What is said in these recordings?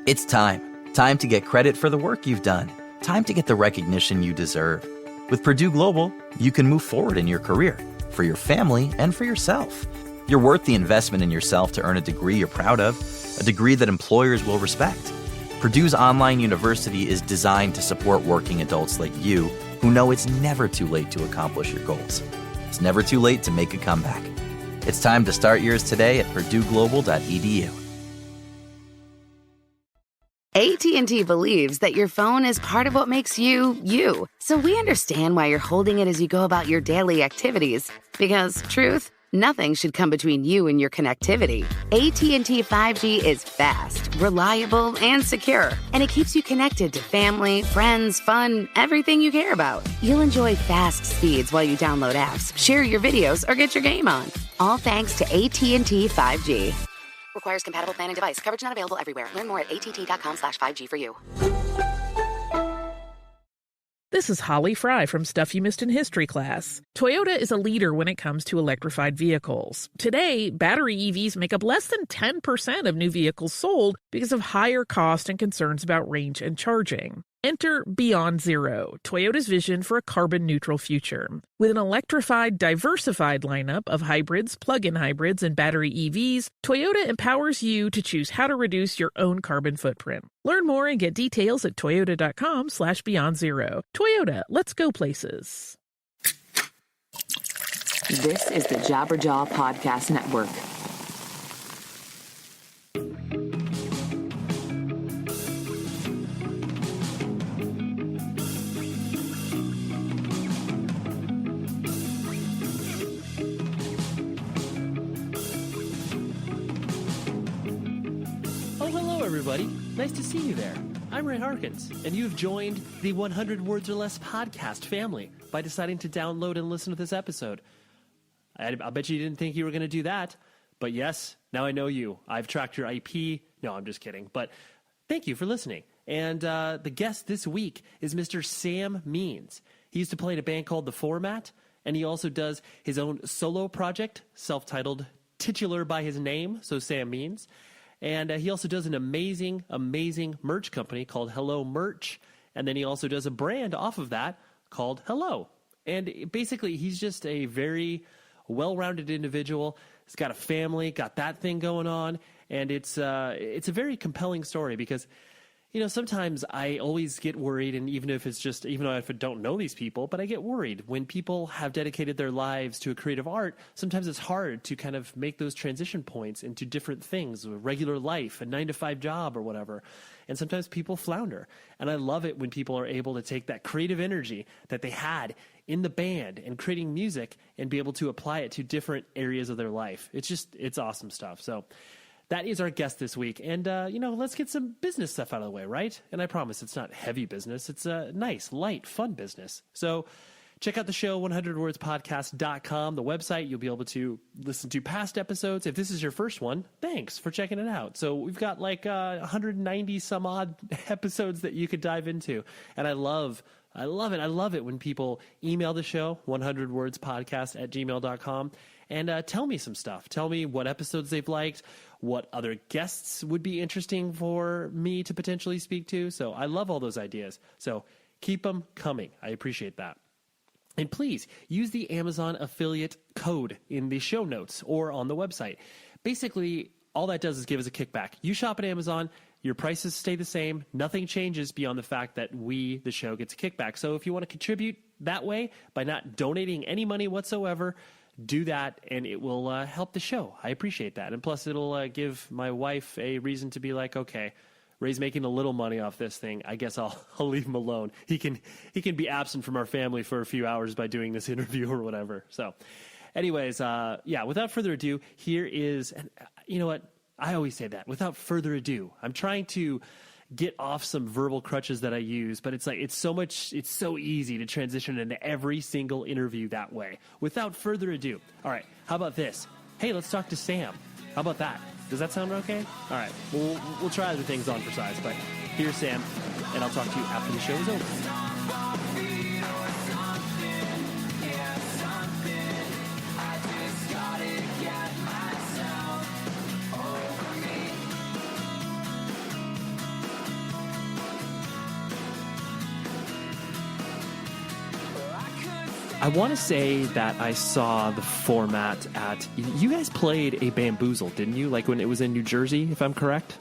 It's time. Time to get credit for the work you've done. Time to get the recognition you deserve. With Purdue Global, you can move forward in your career, for your family, and for yourself. You're worth the investment in yourself to earn a degree you're proud of, a degree that employers will respect. Purdue's online university is designed to support working adults like you who know it's never too late to accomplish your goals. It's never too late to make a comeback. It's time to start yours today at purdueglobal.edu. AT&T believes that your phone is part of what makes you, you. So we understand why you're holding it as you go about your daily activities. Because, truth, nothing should come between you and your connectivity. AT&T 5G is fast, reliable, and secure. And it keeps you connected to family, friends, fun, everything you care about. You'll enjoy fast speeds while you download apps, share your videos, or get your game on. All thanks to AT&T 5G. Requires compatible plan and device. Coverage not available everywhere. Learn more at att.com/5G for you. This is Holly Fry from Stuff You Missed in History class. Toyota is a leader when it comes to electrified vehicles. Today, battery EVs make up less than 10% of new vehicles sold because of higher cost and concerns about range and charging. Enter Beyond Zero, Toyota's vision for a carbon-neutral future. With an electrified, diversified lineup of hybrids, plug-in hybrids, and battery EVs, Toyota empowers you to choose how to reduce your own carbon footprint. Learn more and get details at toyota.com/beyondzero. Toyota, let's go places. This is the Jabberjaw Podcast Network. Everybody, nice to see you there. I'm Ray Harkins, and you've joined the 100 Words or Less podcast family by deciding to download and listen to this episode. I'll bet you didn't think you were going to do that, but yes, now I know you. I've tracked your IP. No, I'm just kidding, but thank you for listening. And the guest this week is Mr. Sam Means. He used to play in a band called The Format, and he also does his own solo project, self-titled Titular by his name, so Sam Means. And he also does an amazing, amazing merch company called Hello Merch. And then he also does a brand off of that called Hello. And basically, he's just a very well-rounded individual. He's got a family, got that thing going on. And it's a very compelling story because, you know, sometimes I always get worried, and even though I don't know these people, but I get worried when people have dedicated their lives to a creative art. Sometimes it's hard to kind of make those transition points into different things, regular life, a 9-to-5 job or whatever. And sometimes people flounder. And I love it when people are able to take that creative energy that they had in the band and creating music and be able to apply it to different areas of their life. It's awesome stuff. So that is our guest this week. And, let's get some business stuff out of the way, right? And I promise it's not heavy business. It's a nice, light, fun business. So check out the show, 100wordspodcast.com, the website. You'll be able to listen to past episodes. If this is your first one, thanks for checking it out. So we've got like 190 some odd episodes that you could dive into. And I love it. I love it when people email the show, 100wordspodcast@gmail.com. And tell me some stuff. Tell me what episodes they've liked, what other guests would be interesting for me to potentially speak to. So I love all those ideas. So keep them coming. I appreciate that. And please use the Amazon affiliate code in the show notes or on the website. Basically, all that does is give us a kickback. You shop at Amazon, your prices stay the same. Nothing changes beyond the fact that the show, gets a kickback. So if you want to contribute that way by not donating any money whatsoever, do that, and it will help the show. I appreciate that. And plus, it'll give my wife a reason to be like, okay, Ray's making a little money off this thing. I guess I'll leave him alone. He can be absent from our family for a few hours by doing this interview or whatever. So anyways, without further ado, here is, and you know what? I always say that. Without further ado, I'm trying to get off some verbal crutches that I use, but it's so easy to transition into every single interview that way. Without further ado, all right, how about this? Hey, let's talk to Sam. How about that? Does that sound okay? All right, we'll try other things on for size, but here's Sam, and I'll talk to you after the show is over. I want to say that I saw the format at. You guys played a Bamboozle, didn't you? Like when it was in New Jersey, if I'm correct.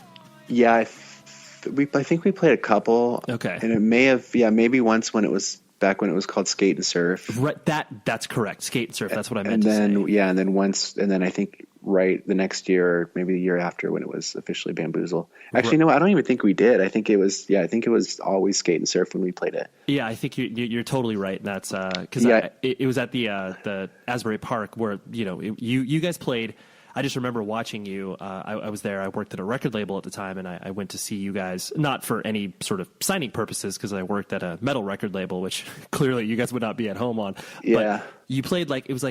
Yeah, I think we played a couple. Okay. And it may have, maybe once when it was back when it was called Skate and Surf. Right. That's correct. Skate and Surf. That's what I meant And to then, say. and then I think the next year, or maybe the year after, when it was officially Bamboozle. Actually, no, I don't even think we did. I think it was always Skate and Surf when we played it. Yeah, I think you're totally right. And that's because it was at the Asbury Park where you guys played. I just remember watching you. I was there. I worked at a record label at the time, and I went to see you guys, not for any sort of signing purposes, because I worked at a metal record label, which clearly you guys would not be at home on. Yeah. But you played it was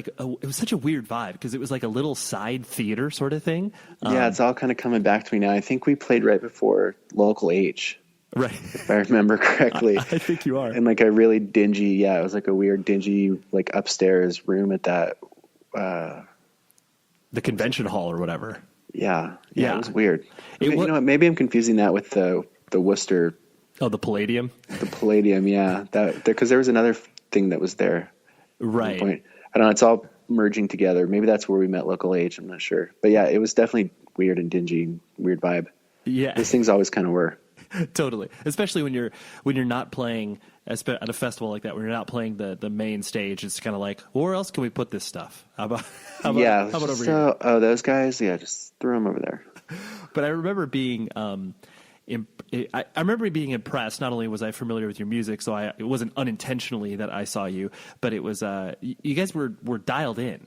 such a weird vibe because it was like a little side theater sort of thing. Yeah, it's all kind of coming back to me now. I think we played right before Local H. Right. If I remember correctly. I think you are. And like a really dingy, it was like a weird dingy, like upstairs room at that, the convention hall or whatever. Yeah. It was weird. You know what, maybe I'm confusing that with the Worcester. Oh, the Palladium? The Palladium, yeah. Because there was another thing that was there. Right. At one point. I don't know, it's all merging together. Maybe that's where we met Local H, I'm not sure. But yeah, it was definitely weird and dingy, weird vibe. Yeah. Those things always kind of were. Totally. Especially when you're not playing at a festival like that, when you're not playing the main stage, it's kind of like, where else can we put this stuff? How about over here? Oh, those guys? Yeah, just throw them over there. But I remember being I remember being impressed. Not only was I familiar with your music, so it wasn't unintentionally that I saw you, but it was you guys were dialed in.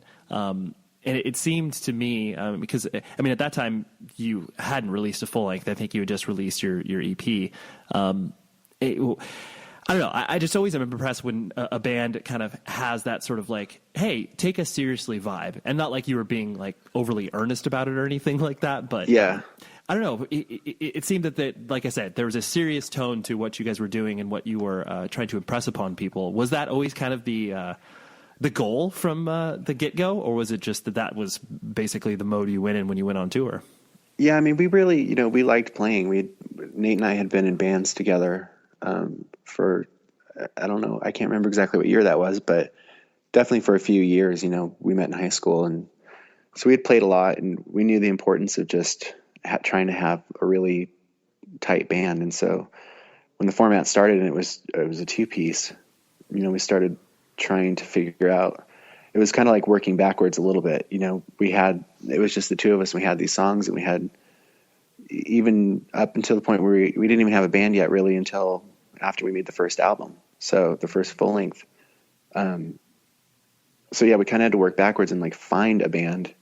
And it seemed to me, because, I mean, at that time, you hadn't released a full length. I think you had just released your EP. I don't know. I just always am impressed when a band kind of has that sort of like, hey, take us seriously vibe. And not like you were being like overly earnest about it or anything like that. But yeah. I don't know. It seemed that, like I said, there was a serious tone to what you guys were doing and what you were trying to impress upon people. Was that always kind of the goal from the get-go, or was it just that was basically the mode you went in when you went on tour? Yeah, I mean, we really, we liked playing. Nate and I had been in bands together for, I don't know, I can't remember exactly what year that was, but definitely for a few years. We met in high school, and so we had played a lot, and we knew the importance of just trying to have a really tight band. And so when the format started and it was a two-piece, we started trying to figure out, it was kind of like working backwards a little bit. It was just the two of us, and we had these songs, and we had, even up until the point where we didn't even have a band yet really until after we made the first album. So the first full length. So yeah, we kind of had to work backwards and like find a band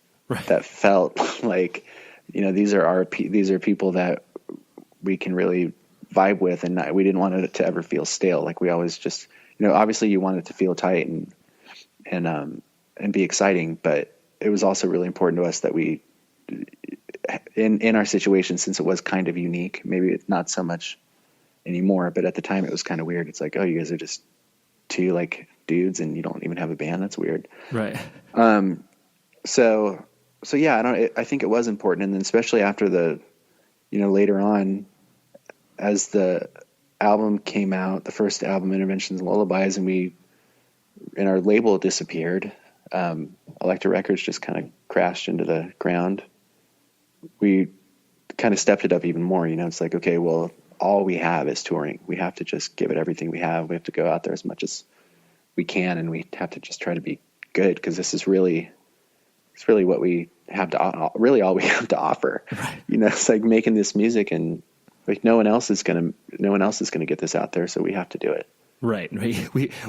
that felt like, these are people that we can really vibe with, and we didn't want it to ever feel stale. Like we always just, obviously you want it to feel tight and be exciting, but it was also really important to us that we, in our situation, since it was kind of unique, maybe it's not so much anymore, but at the time it was kind of weird. It's like, oh, you guys are just two like dudes and you don't even have a band. That's weird. Right. So yeah, I think it was important. And then especially after the, later on, as the album came out, the first album, Interventions and Lullabies, and our label disappeared. Elektra Records just kind of crashed into the ground. We kind of stepped it up even more. It's like, okay, well, all we have is touring. We have to just give it everything we have. We have to go out there as much as we can, and we have to just try to be good, because this is really, it's really what we have to, really all we have to offer. Right. It's like making this music, and like no one else is gonna get this out there, so we have to do it. Right.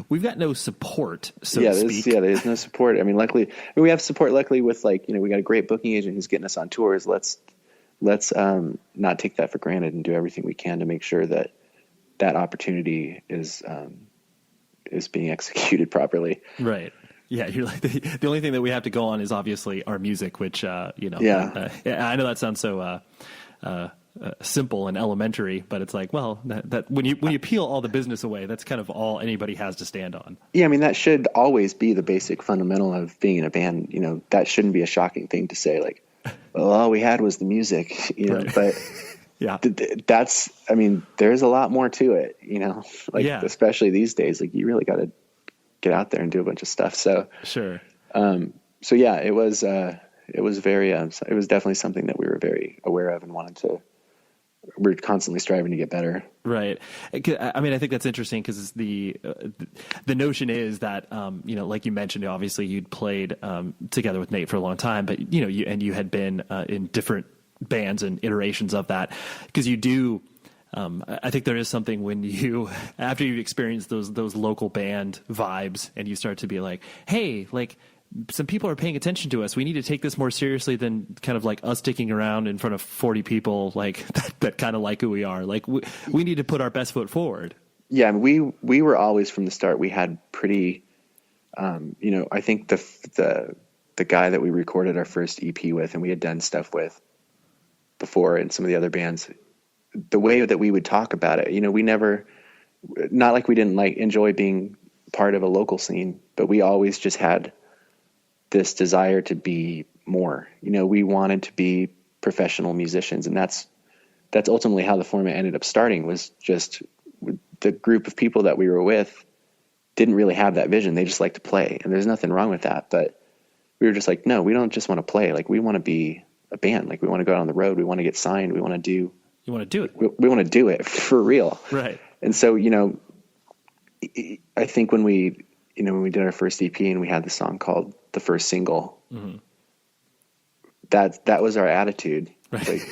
We've got no support, so to speak. There's no support. I mean, luckily we have support. Luckily, with like, we got a great booking agent who's getting us on tours. Let's not take that for granted and do everything we can to make sure that opportunity is being executed properly. Right. Yeah, you're like the only thing that we have to go on is obviously our music, which I know that sounds so simple and elementary, but it's like, well, that when you peel all the business away, that's kind of all anybody has to stand on. Yeah, I mean, that should always be the basic fundamental of being in a band. That shouldn't be a shocking thing to say, like, well, all we had was the music, right. But yeah, that's, I mean, there's a lot more to it, especially these days, like you really got to get out there and do a bunch of stuff. So, Sure. so yeah, it was very, it was definitely something that we were very aware of and we're constantly striving to get better. Right. I mean, I think that's interesting because the notion is that, like you mentioned, obviously you'd played together with Nate for a long time, but you had been in different bands and iterations of that, because you do. I think there is something when after you've experienced those local band vibes and you start to be like, hey, like, some people are paying attention to us. We need to take this more seriously than kind of like us sticking around in front of 40 people like that kind of like who we are. Like we need to put our best foot forward. Yeah, we were always from the start. We had pretty, I think the guy that we recorded our first EP with and we had done stuff with before in some of the other bands, the way that we would talk about it, we never, not like we didn't enjoy being part of a local scene, but we always just had this desire to be more. We wanted to be professional musicians, and that's ultimately how the format ended up starting, was just the group of people that we were with didn't really have that vision. They just like to play, and there's nothing wrong with that. But we were just like, no, we don't just want to play. Like, we want to be a band. Like, we want to go out on the road. We want to get signed. We want to do. You want to do it. We want to do it for real. Right. And so, I think when we did our first EP and we had the song called The First Single, mm-hmm. that was our attitude. Right. Like,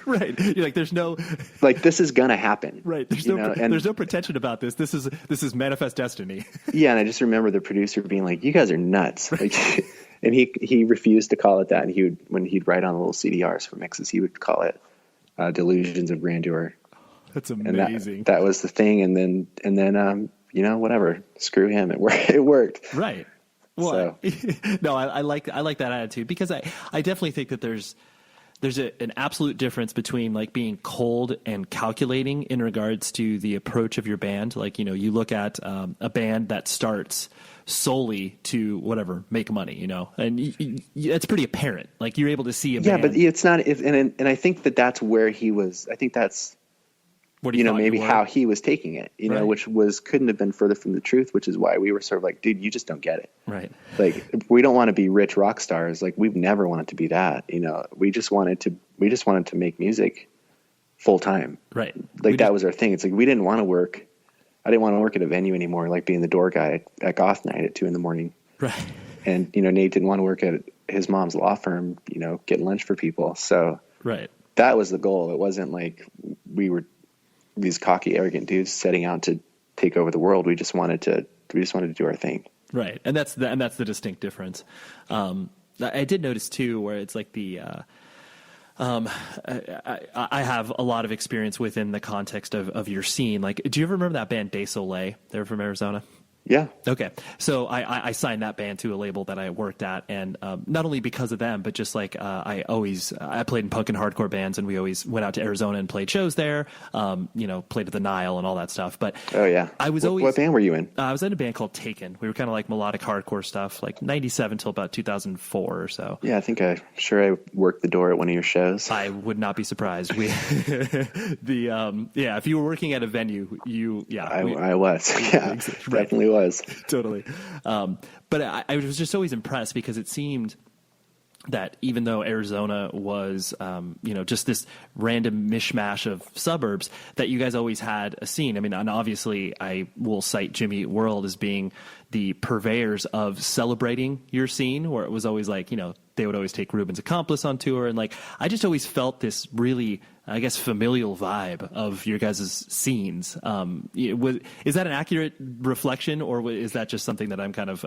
right. You're like, there's no, like, this is gonna happen. Right. There's no pretension about this. This is manifest destiny. Yeah. And I just remember the producer being like, you guys are nuts. Like, and he refused to call it that. And when he'd write on the little CDRs for mixes, he would call it Delusions of Grandeur. That's amazing. And that was the thing. And then whatever, screw him. It worked. Right. Well, so. No, I like that attitude, because I definitely think that there's an absolute difference between like being cold and calculating in regards to the approach of your band. Like, you look at a band that starts solely to make money, and it's pretty apparent. Like, you're able to see a band. Yeah, but it's not. And I think that's where he was. I think that's what maybe how he was taking it. Right. Which couldn't have been further from the truth. Which is why we were sort of like, dude, you just don't get it. Right. Like, we don't want to be rich rock stars. Like, we've never wanted to be that. We just wanted to make music full time. Right. Like, that was our thing. It's like, we didn't want to work. I didn't want to work at a venue anymore, like being the door guy at Goth Night at 2 a.m. Right. And, Nate didn't want to work at his mom's law firm, getting lunch for people. So right. That was the goal. It wasn't like we were these cocky, arrogant dudes setting out to take over the world. We just wanted to do our thing. Right. And that's the distinct difference. I did notice too, where it's like I have a lot of experience within the context of your scene. Like, do you ever remember that band De Soleil? They're from Arizona. Yeah. Okay. So I signed that band to a label that I worked at, and not only because of them, but just like I played in punk and hardcore bands, and we always went out to Arizona and played shows there. Played at the Nile and all that stuff. But oh yeah, what band were you in? I was in a band called Taken. We were kind of like melodic hardcore stuff, like '97 till about 2004 or so. Yeah, I think I worked the door at one of your shows. I would not be surprised. If you were working at a venue, I was. Yeah, definitely was. Totally. But I was just always impressed, because it seemed that even though Arizona was, just this random mishmash of suburbs, that you guys always had a scene. I mean, and obviously I will cite Jimmy Eat World as being the purveyors of celebrating your scene, where it was always like, they would always take Ruben's Accomplice on tour. And like, I just always felt this really, I guess, familial vibe of your guys' scenes. Is that an accurate reflection, or is that just something that I'm kind of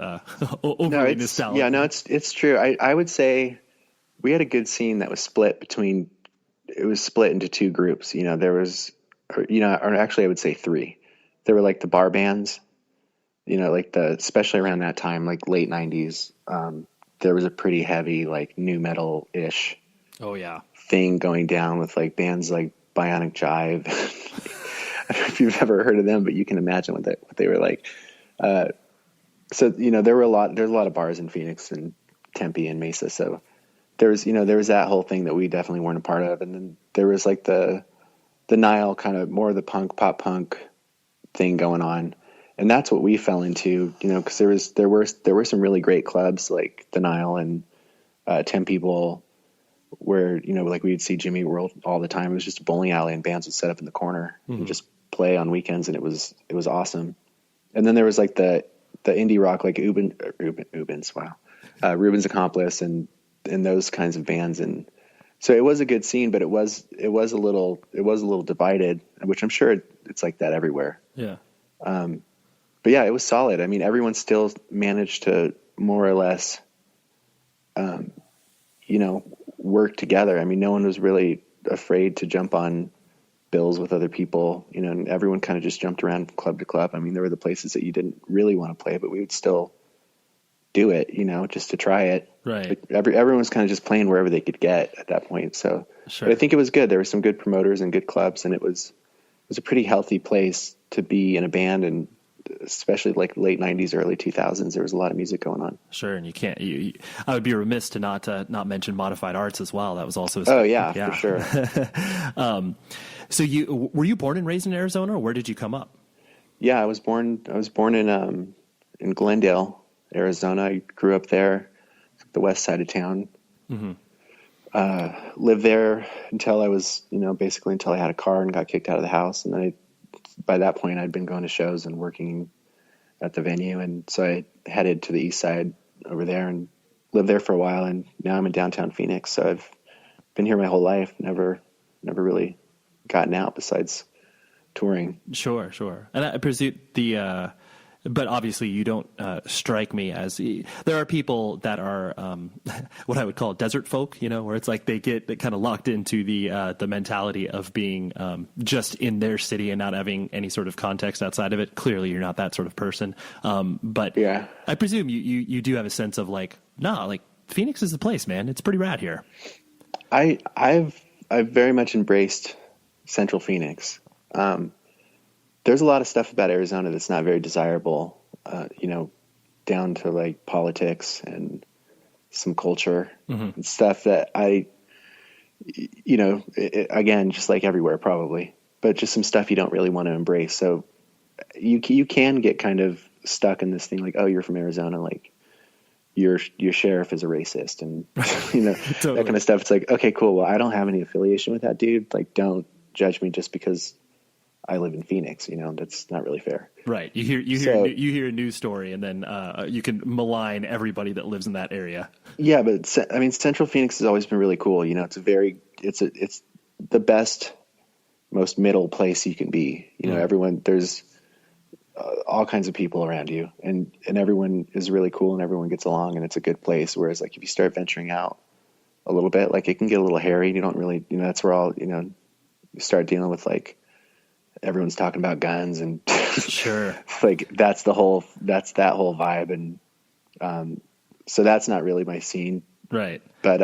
overly nostalgic? Yeah, no, it's true. I would say we had a good scene that was split into two groups. There was, or actually I would say three. There were like the bar bands, especially around that time, like late 90s, there was a pretty heavy, like, new metal-ish thing going down with like bands like Bionic Jive. I don't know if you've ever heard of them, but you can imagine what they were like. So there's a lot of bars in Phoenix and Tempe and Mesa. So there was that whole thing that we definitely weren't a part of. And then there was like the Nile, kind of more of the pop punk thing going on. And that's what we fell into, you know, because there were some really great clubs like the Nile and 10 People, where, you know, like we'd see Jimmy World all the time. It was just a bowling alley and bands would set up in the corner and just play on weekends, and it was awesome. And then there was like the indie rock, like Ruben's Accomplice and those kinds of bands, and so it was a good scene, but it was a little divided, which I'm sure it's like that everywhere. Yeah. But yeah, it was solid. I mean, everyone still managed to more or less, you know, work together. I mean, no one was really afraid to jump on bills with other people, you know, and everyone kind of just jumped around from club to club. I mean, there were the places that you didn't really want to play, but we would still do it, you know, just to try it. Right. Everyone was kind of just playing wherever they could get at that point. So Sure. But I think it was good. There were some good promoters and good clubs, and it was a pretty healthy place to be in a band, and especially like late 90s, early 2000s, there was a lot of music going on. Sure. And you can't, I would be remiss to not mention Modified Arts as well. That was also, for sure. So were you born and raised in Arizona, or where did you come up? Yeah, I was born in Glendale, Arizona. I grew up there, the west side of town. Mm-hmm. Lived there until I was, basically until I had a car and got kicked out of the house. And then by that point I'd been going to shows and working at the venue. And so I headed to the east side over there and lived there for a while. And now I'm in downtown Phoenix. So I've been here my whole life, never really gotten out besides touring. Sure. And I presume but obviously you don't strike me as, there are people that are what I would call desert folk, where it's like they get kind of locked into the mentality of being just in their city and not having any sort of context outside of it. Clearly you're not that sort of person. But yeah, I presume you do have a sense of like Phoenix is the place, man. It's pretty rad here. I've very much embraced Central Phoenix. There's a lot of stuff about Arizona that's not very desirable, down to like politics and some culture and stuff that again, just like everywhere probably, but just some stuff you don't really want to embrace. So you can get kind of stuck in this thing like, oh, you're from Arizona, like your sheriff is a racist and, totally. That kind of stuff. It's like, okay, cool. Well, I don't have any affiliation with that dude. Like, don't judge me just because I live in Phoenix, that's not really fair. Right. You hear a news story and then you can malign everybody that lives in that area. Yeah. But Central Phoenix has always been really cool. It's it's the best, most middle place you can be, everyone, there's all kinds of people around you and everyone is really cool and everyone gets along and it's a good place. Whereas like, if you start venturing out a little bit, like it can get a little hairy and you don't really, that's where all, you start dealing with like, everyone's talking about guns and sure. Like that's that whole vibe. And, so that's not really my scene. Right. But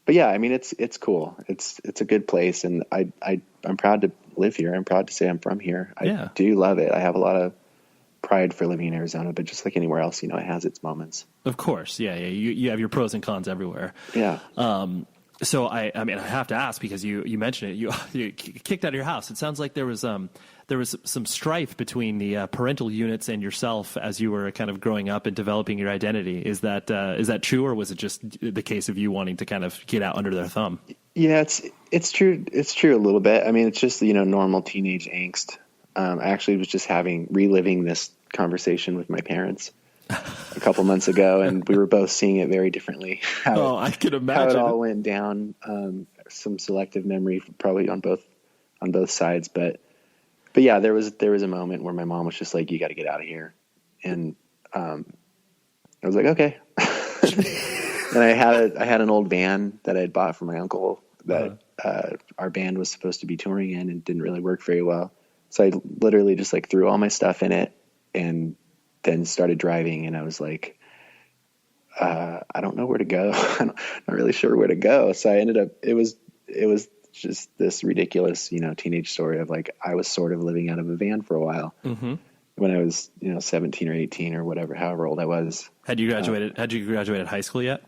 yeah, I mean, it's cool. It's a good place. And I'm proud to live here. I'm proud to say I'm from here. I do love it. I have a lot of pride for living in Arizona, but just like anywhere else, it has its moments. Of course. Yeah. You have your pros and cons everywhere. Yeah. So I mean, I have to ask because you mentioned it. You kicked out of your house. It sounds like there was some strife between the parental units and yourself as you were kind of growing up and developing your identity. Is that true, or was it just the case of you wanting to kind of get out under their thumb? Yeah, it's true. It's true a little bit. I mean, it's just normal teenage angst. I actually was just reliving this conversation with my parents a couple months ago, and we were both seeing it very differently. I can imagine how it all went down. Some selective memory, probably on both sides, but yeah, there was a moment where my mom was just like, "You got to get out of here," and I was like, "Okay." And I had an old van that I had bought from my uncle that our band was supposed to be touring in, and didn't really work very well. So I literally just like threw all my stuff in it and then started driving, and I was like, I don't know where to go. I'm not really sure where to go. So I ended up, it was just this ridiculous, teenage story of like, I was sort of living out of a van for a while when I was, 17 or 18 or whatever, however old I was. Had you graduated high school yet?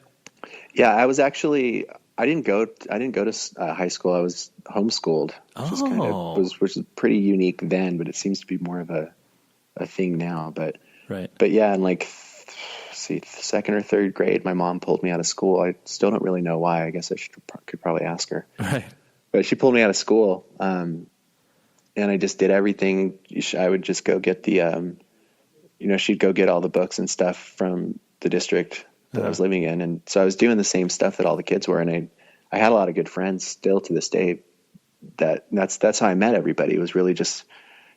Yeah, I was actually, I didn't go to high school. I was homeschooled, which is pretty unique then, but it seems to be more of a a thing now, but Right. yeah, in like, second or third grade, my mom pulled me out of school. I still don't really know why. I guess I could probably ask her. Right. But she pulled me out of school, and I just did everything. I would just go get the, she'd go get all the books and stuff from the district that I was living in, and so I was doing the same stuff that all the kids were, and I had a lot of good friends still to this day. That's how I met everybody. It was really just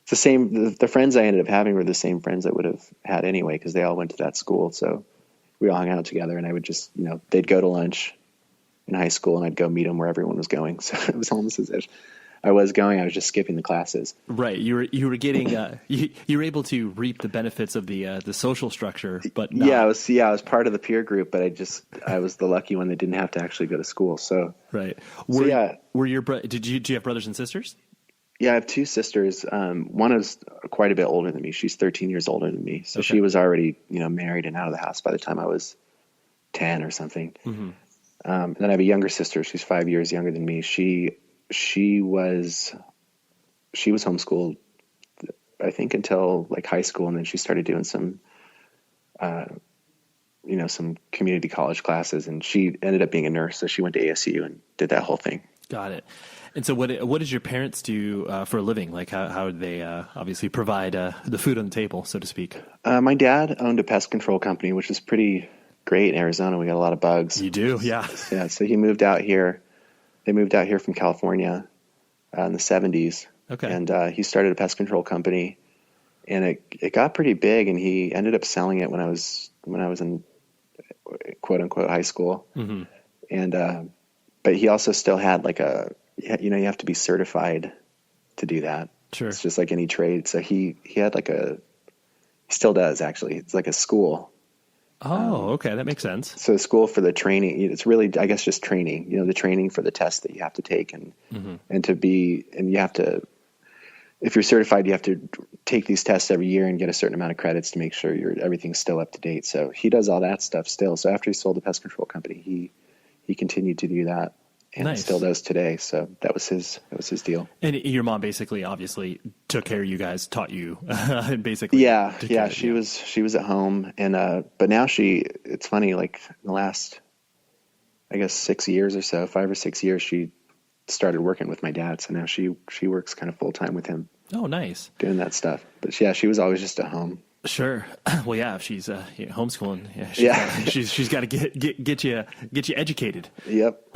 it's the same. The friends I ended up having were the same friends I would have had anyway, because they all went to that school. So we all hung out together, and I would just, they'd go to lunch in high school, and I'd go meet them where everyone was going. So it was almost as if I was going. I was just skipping the classes. Right. You were getting you were able to reap the benefits of the social structure, but not. I was part of the peer group, but I was the lucky one that didn't have to actually go to school. So Right. Were Do you have brothers and sisters? Yeah, I have two sisters. One is quite a bit older than me. She's 13 years older than me. So Okay. she was already, married and out of the house by the time I was 10 or something. Mm-hmm. And then I have a younger sister. She's 5 years younger than me. She was homeschooled, I think, until like high school. And then she started doing some, some community college classes, and she ended up being a nurse. So she went to ASU and did that whole thing. Got it. And so what did your parents do for a living? Like how did they obviously provide the food on the table, so to speak? My dad owned a pest control company, which is pretty great in Arizona. We got a lot of bugs. You do? Yeah. Yeah. So he moved out here. They moved out here from California in the 70s. Okay. And he started a pest control company, and it got pretty big, and he ended up selling it when I was in quote unquote high school. Mm-hmm. And but he also still had like you have to be certified to do that. Sure. It's just like any trade. So he had like he still does actually. It's like a school. Oh, okay. That makes sense. So the school for the training, it's really, I guess, just training, the training for the test that you have to take and you have to, if you're certified, you have to take these tests every year and get a certain amount of credits to make sure everything's still up to date. So he does all that stuff still. So after he sold the pest control company, he continued to do that. And Nice. still does today. So that was his deal. And your mom basically, obviously, took care of you guys, taught you, and basically. Yeah. She was at home, and but now it's funny. Like in the last, I guess 6 years or so, 5 or 6 years, she started working with my dad. So now she works kind of full time with him. Oh, nice. Doing that stuff. But yeah, she was always just at home. Sure. Well, yeah. If she's homeschooling, she's got to get you educated. Yep.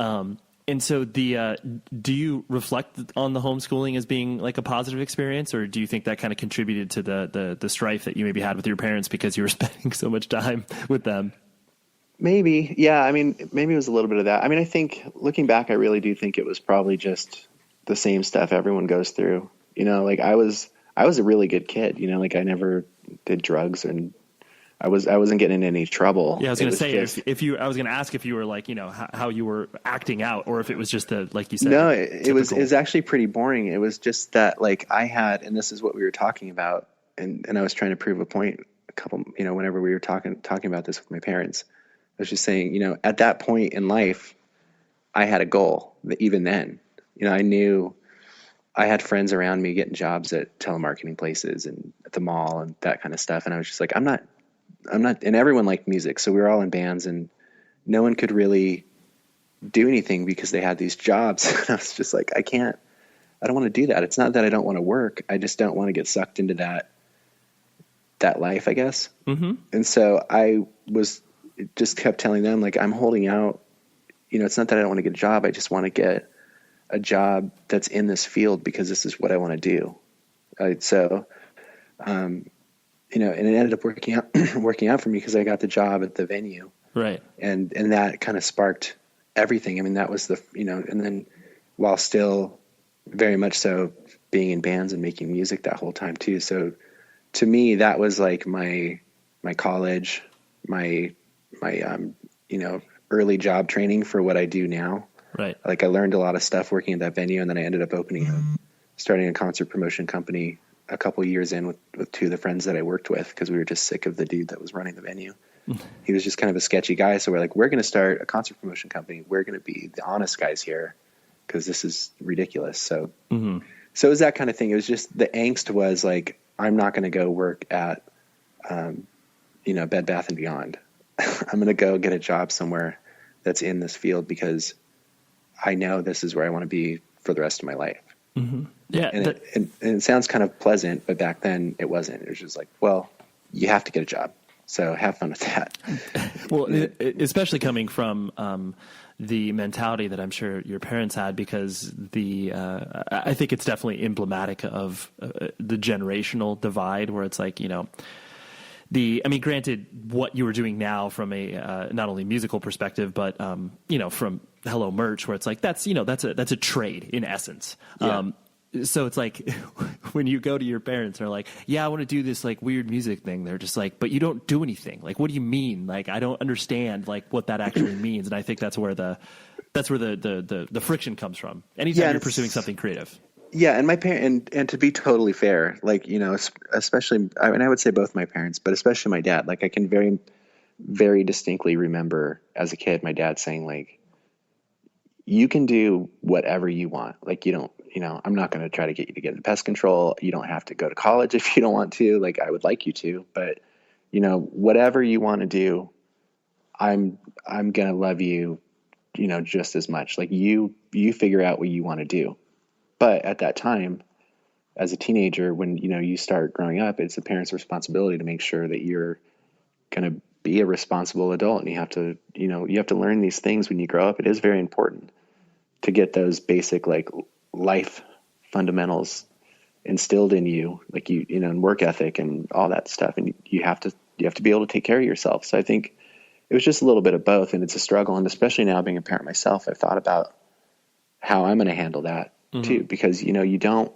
And so do you reflect on the homeschooling as being like a positive experience, or do you think that kind of contributed to the strife that you maybe had with your parents because you were spending so much time with them? Maybe. Yeah. I mean, maybe it was a little bit of that. I mean, I think looking back, I really do think it was probably just the same stuff everyone goes through. Like I was a really good kid, like I never did drugs, and I wasn't getting in any trouble. Yeah, I was going to say, I was going to ask if you were like, how you were acting out, or if it was just like you said. No, it was actually pretty boring. It was just that like I had, and this is what we were talking about, and I was trying to prove a point whenever we were talking about this with my parents. I was just saying, at that point in life, I had a goal. Even then, I knew I had friends around me getting jobs at telemarketing places and at the mall and that kind of stuff. And I was just like, I'm not, and everyone liked music. So we were all in bands, and no one could really do anything because they had these jobs. And I was just like, I don't want to do that. It's not that I don't want to work. I just don't want to get sucked into that life, I guess. Mm-hmm. And so I just kept telling them, like, I'm holding out, it's not that I don't want to get a job. I just want to get a job that's in this field because this is what I want to do. And it ended up working out for me because I got the job at the venue. Right. And that kind of sparked everything. I mean, that was and then while still very much so being in bands and making music that whole time too. So to me, that was like my college, my early job training for what I do now. Right. Like I learned a lot of stuff working at that venue, and then I ended up starting a concert promotion company a couple of years in with two of the friends that I worked with, because we were just sick of the dude that was running the venue. He was just kind of a sketchy guy. So we're like, we're going to start a concert promotion company. We're going to be the honest guys here because this is ridiculous. So, So it was that kind of thing. It was just the angst was like, I'm not going to go work at, Bed Bath & Beyond. I'm going to go get a job somewhere that's in this field because I know this is where I want to be for the rest of my life. Mm-hmm. Yeah. And it sounds kind of pleasant, but back then it wasn't. It was just like, well, you have to get a job. So have fun with that. Well, especially coming from the mentality that I'm sure your parents had, because I think it's definitely emblematic of the generational divide where it's like, granted, what you were doing now from a not only musical perspective, but from Hello Merch, where it's like that's a trade in essence. Yeah. So it's like when you go to your parents and are like, yeah, I want to do this like weird music thing. They're just like, but you don't do anything. Like, what do you mean? Like, I don't understand like what that actually means. And I think that's where the friction comes from. Anytime you're pursuing something creative. Yeah. And my parent, and to be totally fair, like, especially, I would say both my parents, but especially my dad, like I can very, very distinctly remember as a kid, my dad saying like, you can do whatever you want. Like, you don't, I'm not going to try to get you to get into pest control. You don't have to go to college if you don't want to. Like, I would like you to, but whatever you want to do, I'm going to love you, just as much. Like you figure out what you want to do. But at that time, as a teenager, when, you start growing up, it's the parent's responsibility to make sure that you're going to be a responsible adult. And you have to learn these things when you grow up. It is very important to get those basic, like, life fundamentals instilled in you, like and work ethic and all that stuff. And you have to be able to take care of yourself. So I think it was just a little bit of both, and it's a struggle. And especially now being a parent myself, I've thought about how I'm going to handle that too, because, you don't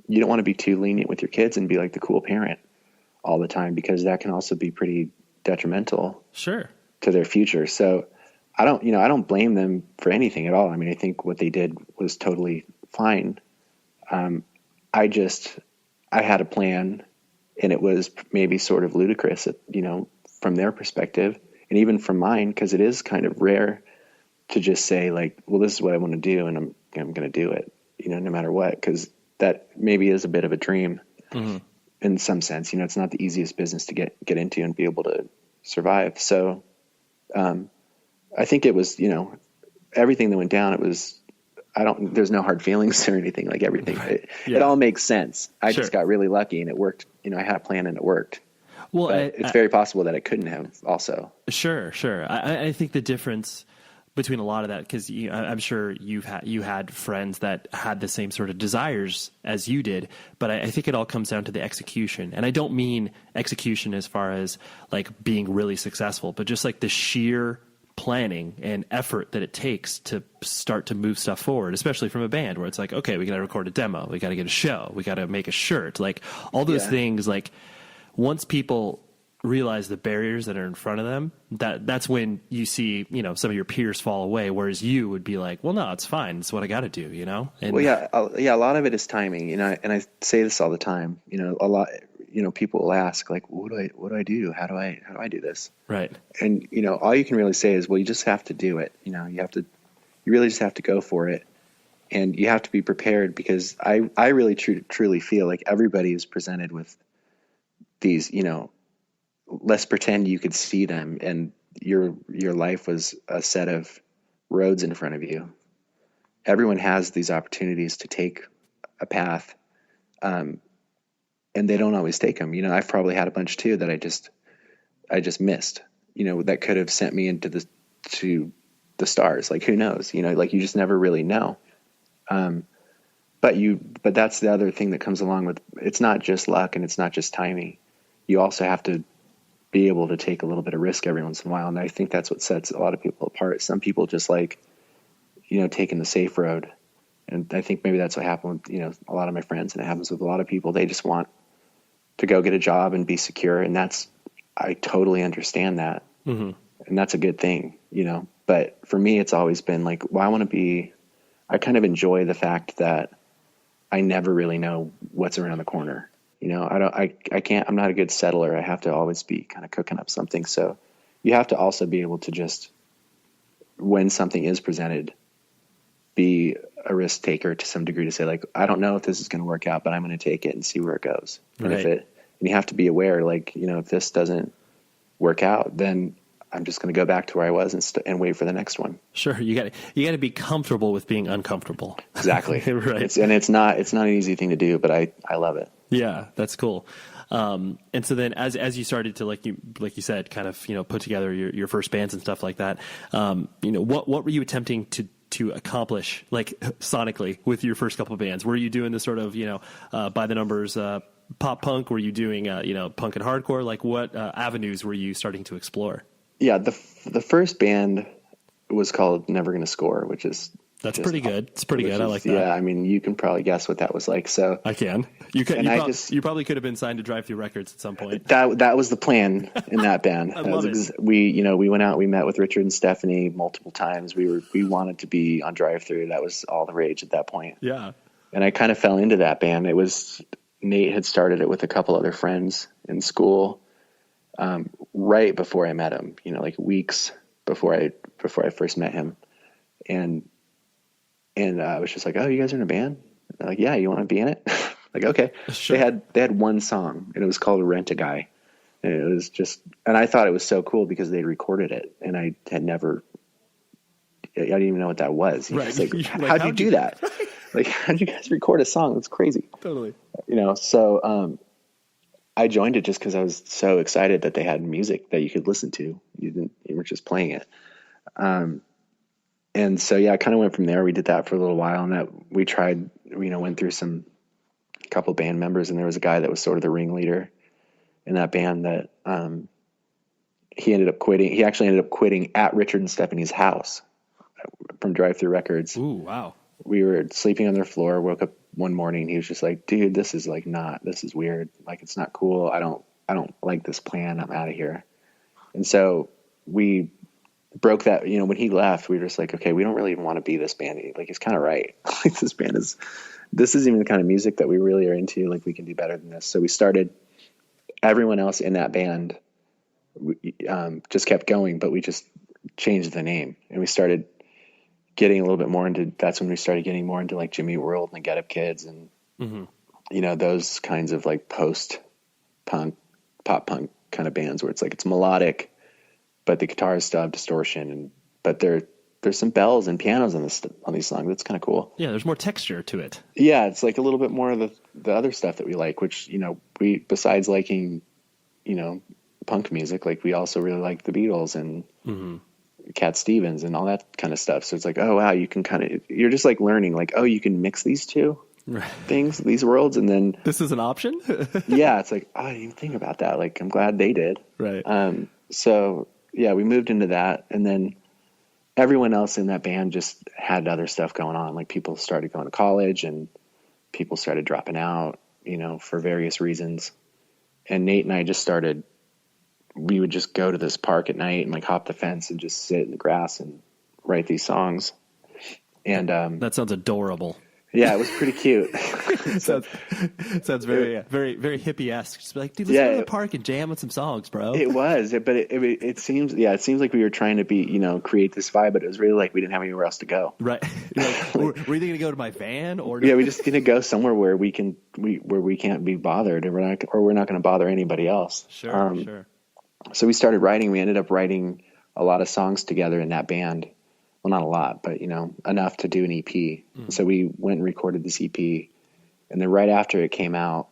want to be too lenient with your kids and be like the cool parent all the time, because that can also be pretty detrimental to their future. So I don't blame them for anything at all. I mean, I think what they did was totally fine. I had a plan, and it was maybe sort of ludicrous, from their perspective, and even from mine, because it is kind of rare to just say like, well, this is what I want to do, and I'm going to do it, no matter what, because that maybe is a bit of a dream in some sense. It's not the easiest business to get into and be able to survive. So I think it was, everything that went down, there's no hard feelings or anything, like everything. It all makes sense. I just got really lucky, and it worked. I had a plan and it worked. Well, it's very possible that it couldn't have also. Sure. I think the difference between a lot of that, because I'm sure you had friends that had the same sort of desires as you did, but I think it all comes down to the execution. And I don't mean execution as far as like being really successful, but just like the sheer planning and effort that it takes to start to move stuff forward, especially from a band where it's like, okay, we got to record a demo, we got to get a show, we got to make a shirt, like all those things. Like once people realize the barriers that are in front of them, that's when you see, some of your peers fall away, whereas you would be like, well, no, it's fine, it's what I got to do, And a lot of it is timing, and I say this all the time, a lot, people will ask like, what do I do? How do I do this? Right. And, all you can really say is, well, you just have to do it. You really just have to go for it. And you have to be prepared, because I really truly feel like everybody is presented with these, let's pretend you could see them, and your life was a set of roads in front of you. Everyone has these opportunities to take a path. And they don't always take them. I've probably had a bunch too that I just missed, that could have sent me into the stars. Like, who knows, like you just never really know. But that's the other thing that comes along with, it's not just luck and it's not just timing. You also have to be able to take a little bit of risk every once in a while. And I think that's what sets a lot of people apart. Some people just like, taking the safe road. And I think maybe that's what happened with, a lot of my friends, and it happens with a lot of people. They just want to go get a job and be secure. And I totally understand that. Mm-hmm. And that's a good thing, but for me, it's always been like, well, I kind of enjoy the fact that I never really know what's around the corner. I'm not a good settler. I have to always be kind of cooking up something. So you have to also be able to just, when something is presented, be a risk taker to some degree to say like, I don't know if this is going to work out, but I'm going to take it and see where it goes. And and you have to be aware, like, you know, if this doesn't work out, then I'm just going to go back to where I was and wait for the next one. Sure. You got to be comfortable with being uncomfortable. Exactly. Right. It's not an easy thing to do, but I love it. Yeah, that's cool. And so then as you started to, like you said, kind of, you know, put together your first bands and stuff like that, you know, what were you attempting to accomplish, like, sonically with your first couple of bands? Were you doing this sort of, you know, by the numbers, pop punk? Were you doing, you know, punk and hardcore? Like, what avenues were you starting to explore? Yeah, the first band was called Never Gonna Score, which is pretty good. It's pretty good. I like that. Yeah, I mean, you can probably guess what that was like. So I can. You probably could have been signed to Drive Thru Records at some point. That was the plan in that band. I love it. We went out. We met with Richard and Stephanie multiple times. We wanted to be on Drive Thru. That was all the rage at that point. Yeah. And I kind of fell into that band. It was Nate had started it with a couple other friends in school. Right before I met him, you know, like weeks before I first met him. And I was just like, oh, you guys are in a band? And they're like, yeah, you want to be in it? Like, okay. Sure. They had one song and it was called Rent a Guy. And it was just, and I thought it was so cool because they recorded it and I didn't even know what that was. Right. Like, how'd you do that? Like, how'd you guys record a song? That's crazy. Totally. You know, so, I joined it just because I was so excited that they had music that you could listen to. You weren't just playing it. And so, yeah, I kind of went from there. We did that for a little while and that we tried, you know, went through a couple band members and there was a guy that was sort of the ringleader in that band that, he ended up quitting. He actually ended up quitting at Richard and Stephanie's house from Drive Thru Records. Ooh, wow. We were sleeping on their floor, woke up one morning. He was just like, dude, this is weird. Like, it's not cool. I don't like this plan. I'm out of here. And so we broke that, you know, when he left, we were just like, okay, we don't really even want to be this band. Like, he's kind of right. Like, this is even the kind of music that we really are into. Like, we can do better than this. So we started, everyone else in that band just kept going, but we just changed the name and we started getting a little bit more into, that's when we started getting more into like Jimmy World and the Get Up Kids and, you know, those kinds of like post-punk, pop-punk kind of bands where it's like, it's melodic, but the guitars still have distortion but there's some bells and pianos on these songs. That's kind of cool. Yeah. There's more texture to it. Yeah. It's like a little bit more of the other stuff that we like, which, you know, besides liking, you know, punk music, like we also really like the Beatles and, Cat Stevens and all that kind of stuff. So it's like, oh wow, you can you're just like learning like, oh, you can mix these two things, these worlds. And then this is an option. Yeah. It's like, oh, I didn't even think about that. Like, I'm glad they did. Right. So yeah, we moved into that. And then everyone else in that band just had other stuff going on. Like people started going to college and people started dropping out, you know, for various reasons. And Nate and I just started, we would just go to this park at night and like hop the fence and just sit in the grass and write these songs. And that sounds adorable. Yeah, it was pretty cute. sounds very very hippie-esque. Just be like, dude, let's go to the park and jam on some songs, bro. It was, but it seems like we were trying to be, you know, create this vibe, but it was really like we didn't have anywhere else to go. Right. Like, were you going to go to my van or? Yeah, we just going to go somewhere where we can't be bothered, and we're not going to bother anybody else. Sure. So we started writing. We ended up writing a lot of songs together in that band. Well, not a lot, but, you know, enough to do an EP. Mm-hmm. So we went and recorded this EP. And then right after it came out,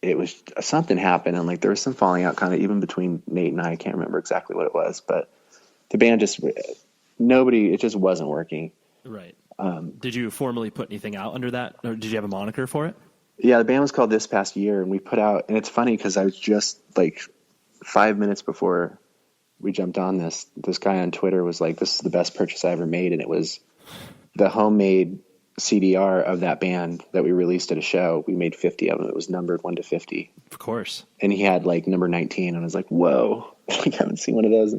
it was something happened. And like, there was some falling out kind of even between Nate and I can't remember exactly what it was, but the band it just wasn't working. Right. Did you formally put anything out under that? Or did you have a moniker for it? Yeah, the band was called This Past Year. And we put out, and it's funny because I was just like 5 minutes before we jumped on this guy on Twitter was like, this is the best purchase I ever made. And it was the homemade CDR of that band that we released at a show. We made 50 of them. It was numbered 1 to 50. Of course. And he had like number 19. And I was like, whoa, I haven't seen one of those.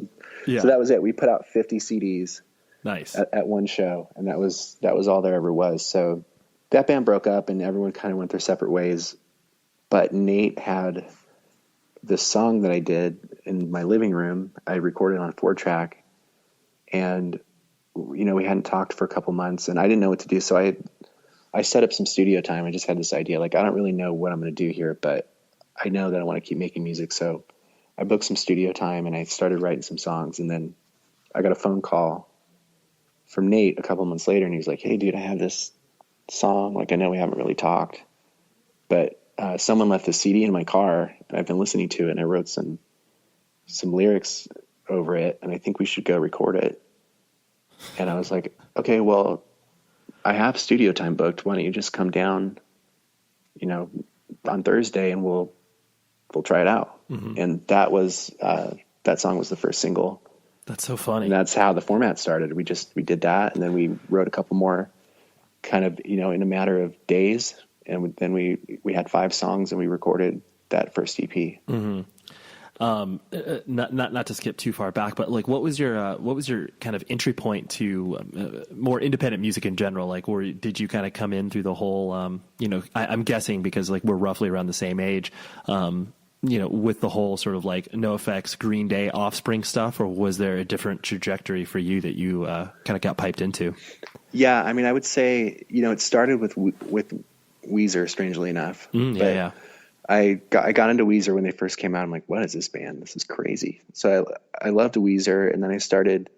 Yeah. So that was it. We put out 50 CDs. Nice. At one show. And that was all there ever was. So that band broke up and everyone kind of went their separate ways. But Nate had this song that I did in my living room. I recorded on a 4-track, and we hadn't talked for a couple months, and I didn't know what to do. So I set up some studio time. I just had this idea, like, I don't really know what I'm going to do here, but I know that I want to keep making music. So I booked some studio time and I started writing some songs. And then I got a phone call from Nate a couple months later, and he was like, "Hey dude, I have this song. Like, I know we haven't really talked, but someone left the CD in my car and I've been listening to it, and I wrote some lyrics over it, and I think we should go record it." And I was like, "Okay, well, I have studio time booked. Why don't you just come down, on Thursday, and we'll try it out." Mm-hmm. And that was, that song was the first single. That's so funny. And that's how the format started. We did that. And then we wrote a couple more kind of, in a matter of days. And then we had 5 songs, and we recorded that first EP. Mm-hmm. Not to skip too far back, but like, what was your kind of entry point to more independent music in general? Like, did you kind of come in through the whole, I'm guessing because like we're roughly around the same age, with the whole sort of like NoFX, Green Day, Offspring stuff, or was there a different trajectory for you that you kind of got piped into? Yeah, I mean, I would say, it started with Weezer, strangely enough. Yeah. I got into Weezer when they first came out. I'm like, what is this band? This is crazy. So I loved Weezer, and then I started,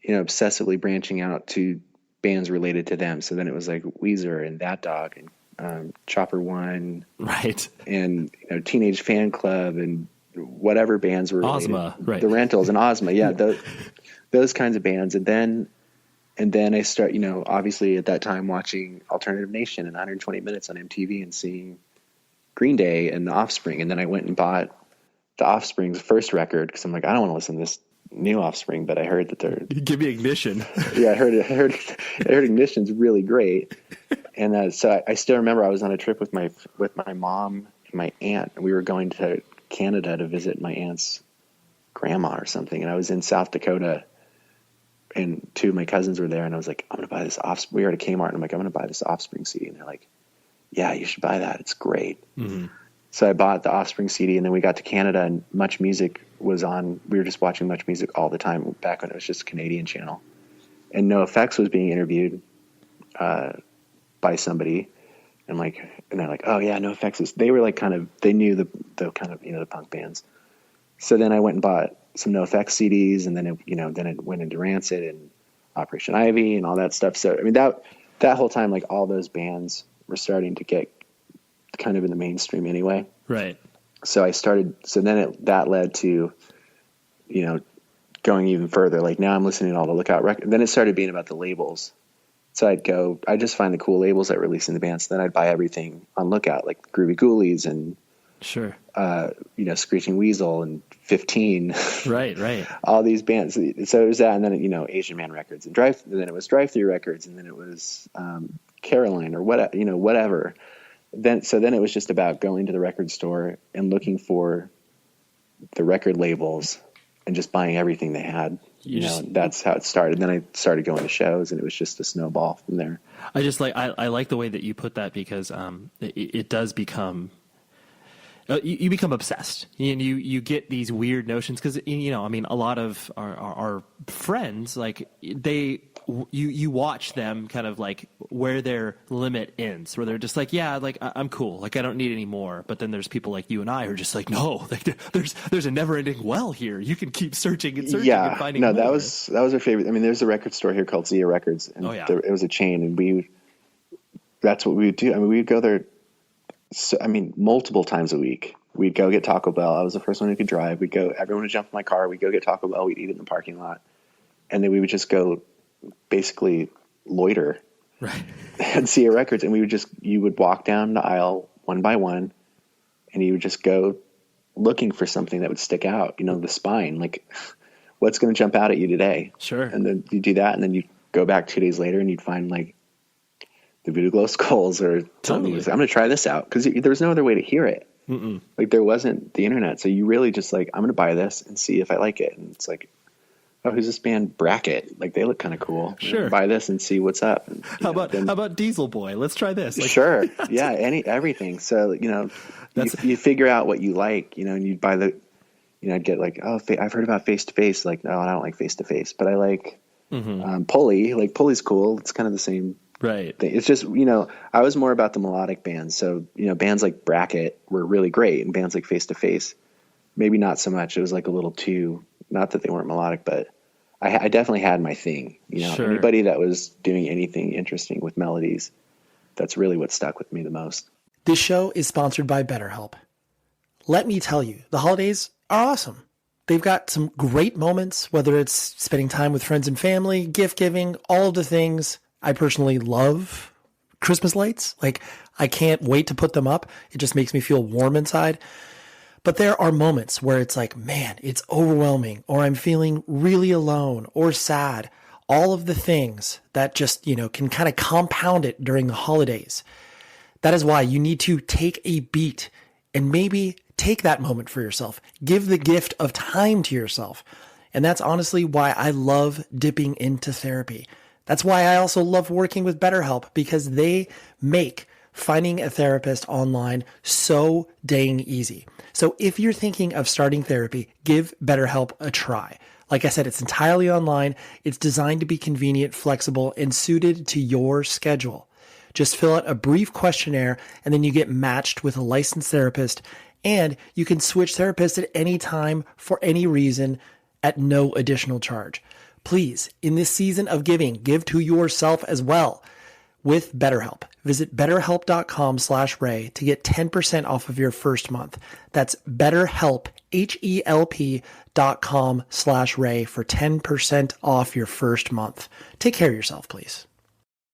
obsessively branching out to bands related to them. So then it was like Weezer and That Dog and Chopper One, right? And Teenage Fan Club and whatever bands were related. Ozma, right? The Rentals and Ozma, yeah, those kinds of bands. And then I start, obviously at that time watching Alternative Nation and 120 Minutes on MTV and seeing Green Day and The Offspring. And then I went and bought The Offspring's first record because I'm like, I don't want to listen to this new Offspring, but I heard that they're... Give me Ignition. Yeah, I heard Ignition's really great. And so I still remember I was on a trip with my mom and my aunt, and we were going to Canada to visit my aunt's grandma or something. And I was in South Dakota, and 2 of my cousins were there, and I was like, I'm going to buy this Offspring. We were at a Kmart, and I'm like, I'm going to buy this Offspring CD. And they're like, yeah, you should buy that. It's great. Mm-hmm. So I bought the Offspring CD, and then we got to Canada, and Much Music was on. We were just watching Much Music all the time back when it was just a Canadian channel. And NoFX was being interviewed by somebody, and they're like, oh yeah, NoFX is. They were like they knew the kind of the punk bands. So then I went and bought some NoFX CDs, and then it went into Rancid and Operation Ivy and all that stuff. So I mean that whole time, like, all those bands were starting to get kind of in the mainstream anyway. Right. So that led to, going even further. Like, now I'm listening to all the Lookout records. Then it started being about the labels. So I'd just find the cool labels that were releasing the bands. Then I'd buy everything on Lookout, like Groovy Ghoulies and sure, Screeching Weasel and 15. Right. All these bands. So it was that, and then Asian Man Records and then it was Drive Thru Records, and then it was Caroline or whatever. Then it was just about going to the record store and looking for the record labels and just buying everything they had. That's how it started. And then I started going to shows, and it was just a snowball from there. I like the way that you put that, because it does become. You become obsessed, and you get these weird notions because a lot of our friends, like, you watch them kind of like where their limit ends, where they're just like, yeah, like, I'm cool, like, I don't need any more. But then there's people like you and I who are just like, no, like, there's a never ending well here. You can keep searching and and finding more. That was our favorite. I mean, there's a record store here called Zia Records, and it was a chain, and that's what we would do. I mean, we would go there. So, multiple times a week. We'd go get Taco Bell. I was the first one who could drive. Everyone would jump in my car. We'd go get Taco Bell. We'd eat it in the parking lot. And then we would just go basically loiter and see records. And you would walk down the aisle one by one, and you would just go looking for something that would stick out, the spine, like, what's going to jump out at you today? Sure. And then you do that, and then you go back 2 days later and you'd find, like, the Voodoo Glow Skulls or something. Totally. I'm going to try this out, because there was no other way to hear it. Mm-mm. Like, there wasn't the internet, so you really just like, I'm going to buy this and see if I like it. And it's like, oh, who's this band Bracket? Like, they look kind of cool. Sure. Buy this and see what's up. And, how about Diesel Boy? Let's try this. Like, sure. Yeah. Everything. So, you figure out what you like, and you'd buy I'd get like, oh, I've heard about Face to Face. Like, no, I don't like Face to Face, but I like Pulley, like Pulley's cool. It's kind of the same Right. thing. It's just, I was more about the melodic bands. So, bands like Bracket were really great, and bands like Face to Face, maybe not so much. It was like a little too, not that they weren't melodic, but I definitely had my thing. Sure. Anybody that was doing anything interesting with melodies, that's really what stuck with me the most. This show is sponsored by BetterHelp. Let me tell you, the holidays are awesome. They've got some great moments, whether it's spending time with friends and family, gift giving, all of the things. I personally love Christmas lights. Like, I can't wait to put them up. It just makes me feel warm inside. But there are moments where it's like, man, it's overwhelming, or I'm feeling really alone or sad. All of the things that just, can kind of compound it during the holidays. That is why you need to take a beat and maybe take that moment for yourself. Give the gift of time to yourself. And that's honestly why I love dipping into therapy. That's why I also love working with BetterHelp, because they make finding a therapist online so dang easy. So if you're thinking of starting therapy, give BetterHelp a try. Like I said, it's entirely online. It's designed to be convenient, flexible, and suited to your schedule. Just fill out a brief questionnaire, and then you get matched with a licensed therapist, and you can switch therapists at any time for any reason at no additional charge. Please, in this season of giving, give to yourself as well with BetterHelp. Visit betterhelp.com/Ray to get 10% off of your first month. That's BetterHelp, HELP.com/Ray for 10% off your first month. Take care of yourself, please.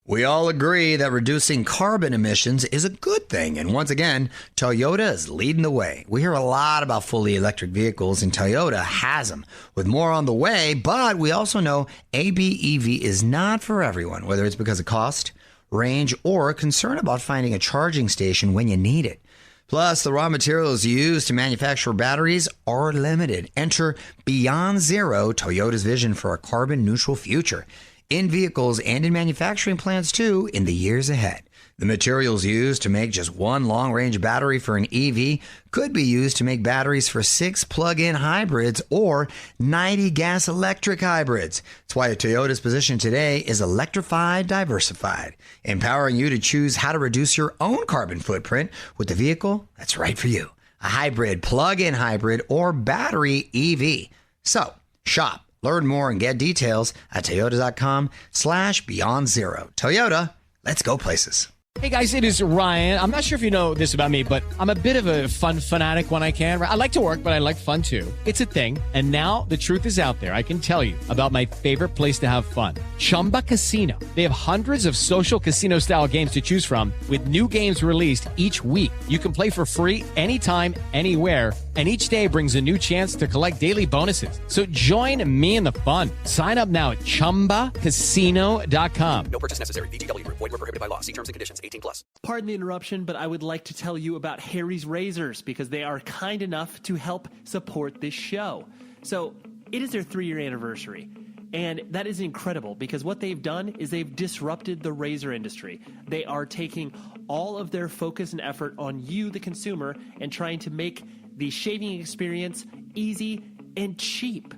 We all agree that reducing carbon emissions is a good thing. And once again, Toyota is leading the way. We hear a lot about fully electric vehicles, and Toyota has them, with more on the way. But we also know ABEV is not for everyone, whether it's because of cost, range, or concern about finding a charging station when you need it. Plus, the raw materials used to manufacture batteries are limited. Enter Beyond Zero, Toyota's vision for a carbon-neutral future, in vehicles and in manufacturing plants, too, in the years ahead. The materials used to make just one long-range battery for an EV could be used to make batteries for 6 plug-in hybrids or 90 gas-electric hybrids. That's why Toyota's position today is electrified, diversified, empowering you to choose how to reduce your own carbon footprint with the vehicle that's right for you. A hybrid, plug-in hybrid, or battery EV. So, shop, learn more, and get details at toyota.com/Beyond Zero. Toyota, let's go places. Hey guys, it is Ryan. I'm not sure if you know this about me, but I'm a bit of a fun fanatic when I can. I like to work, but I like fun too. It's a thing. And now the truth is out there. I can tell you about my favorite place to have fun. Chumba Casino. They have hundreds of social casino style games to choose from, with new games released each week. You can play for free anytime, anywhere. And each day brings a new chance to collect daily bonuses. So join me in the fun. Sign up now at ChumbaCasino.com. No purchase necessary. VGW. Void where prohibited by law. See terms and conditions. 18+. Pardon the interruption, but I would like to tell you about Harry's Razors, because they are kind enough to help support this show. So it is their 3-year anniversary. And that is incredible, because what they've done is they've disrupted the razor industry. They are taking all of their focus and effort on you, the consumer, and trying to make the shaving experience easy and cheap,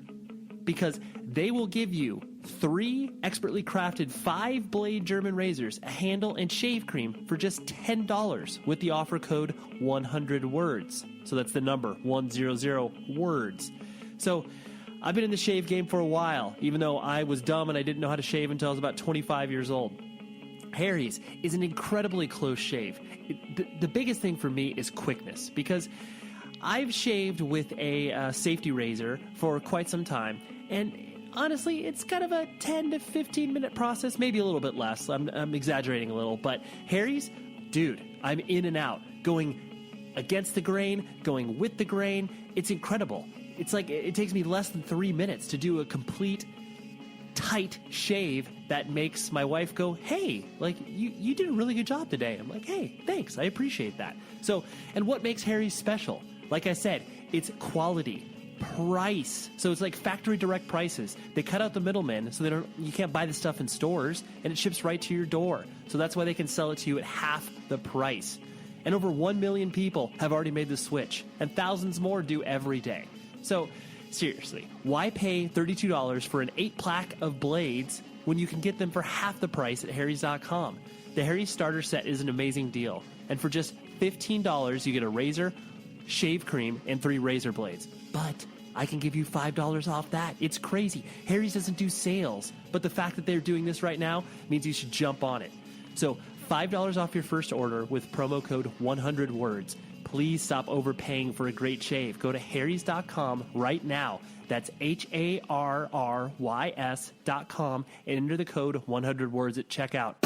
because they will give you 3 expertly crafted 5-blade German razors, a handle, and shave cream for just $10 with the offer code 100words. So that's the number 100 words. So I've been in the shave game for a while, even though I was dumb and I didn't know how to shave until I was about 25 years old. Harry's is an incredibly close shave. The biggest thing for me is quickness, because I've shaved with a safety razor for quite some time, and honestly, it's kind of a 10 to 15 minute process, maybe a little bit less. I'm exaggerating a little, but Harry's, dude, I'm in and out, going against the grain, going with the grain. It's incredible. It's like it takes me less than 3 minutes to do a complete tight shave that makes my wife go, hey, like you did a really good job today. I'm like, hey, thanks, I appreciate that. So, and what makes Harry's special? Like I said, it's quality, price. So it's like factory direct prices. They cut out the middlemen, so you can't buy the stuff in stores, and it ships right to your door. So that's why they can sell it to you at half the price. And over 1 million people have already made the switch, and thousands more do every day. So Seriously, why pay $32 for an 8-pack of blades when you can get them for half the price at Harry's.com? The Harry's starter set is an amazing deal. And for just $15, you get a razor, shave cream, and 3 razor blades. But I can give you $5 off that. It's crazy. Harry's doesn't do sales, but the fact that they're doing this right now means you should jump on it. So $5 off your first order with promo code 100words. Please stop overpaying for a great shave. Go to harrys.com right now. That's HARRYS.com and enter the code 100words at checkout.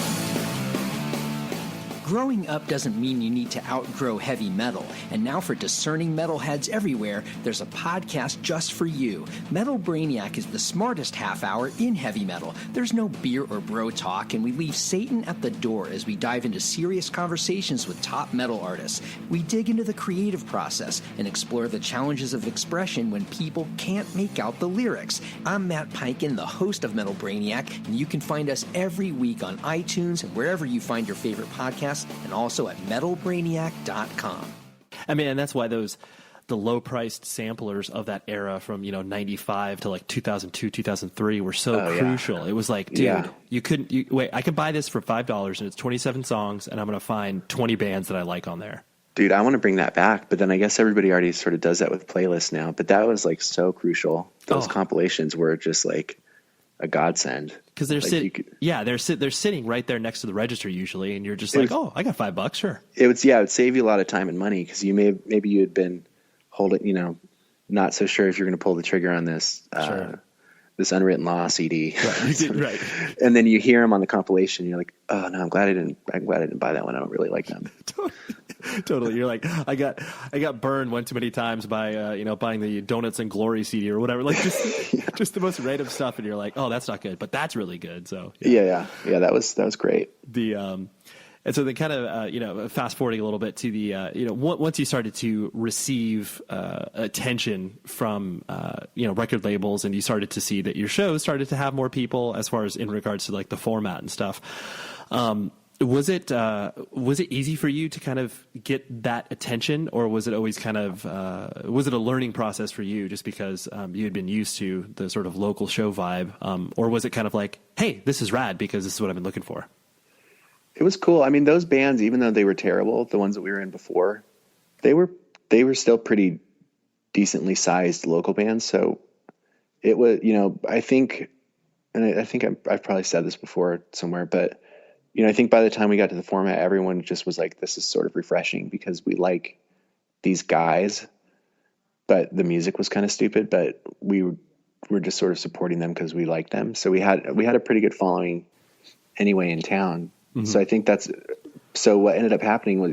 Growing up doesn't mean you need to outgrow heavy metal. And now for discerning metalheads everywhere, there's a podcast just for you. Metal Brainiac is the smartest half hour in heavy metal. There's no beer or bro talk, and we leave Satan at the door as we dive into serious conversations with top metal artists. We dig into the creative process and explore the challenges of expression when people can't make out the lyrics. I'm Matt Piken, the host of Metal Brainiac, and you can find us every week on iTunes and wherever you find your favorite podcasts, and also at metalbrainiac.com. I mean, and that's why the low-priced samplers of that era from, 95 to like 2002, 2003 were so crucial. Yeah. It was like, dude, wait, I can buy this for $5 and it's 27 songs and I'm going to find 20 bands that I like on there. Dude, I want to bring that back, but then I guess everybody already sort of does that with playlists now, but that was like so crucial. Those compilations were just like a godsend. Because they're they're sitting right there next to the register usually, and you're just like, oh, I got $5, sure. It would save you a lot of time and money because maybe you had been holding, not so sure if you're going to pull the trigger on this this Unwritten Law CD, right? And then you hear them on the compilation, and you're like, oh no, I'm glad I didn't buy that one. I don't really like them. Totally. You're like, I got burned one too many times by buying the Donuts and Glory CD or whatever, like just the most random stuff, and you're like, oh, that's not good, but that's really good. So yeah, that was great. And so then kind of, fast forwarding a little bit to the, once you started to receive attention from, record labels, and you started to see that your shows started to have more people as far as in regards to like the format and stuff. Was it easy for you to kind of get that attention, or was it always kind of, was it a learning process for you just because you had been used to the sort of local show vibe? Or was it kind of like, hey, this is rad because this is what I've been looking for? It was cool. I mean, those bands, even though they were terrible, the ones that we were in before, they were still pretty decently sized local bands. So it was, I think I've probably said this before somewhere, but I think by the time we got to the format, everyone just was like, this is sort of refreshing because we like these guys, but the music was kind of stupid, but we were just sort of supporting them because we liked them. So we had a pretty good following anyway in town. Mm-hmm. So I think so what ended up happening was,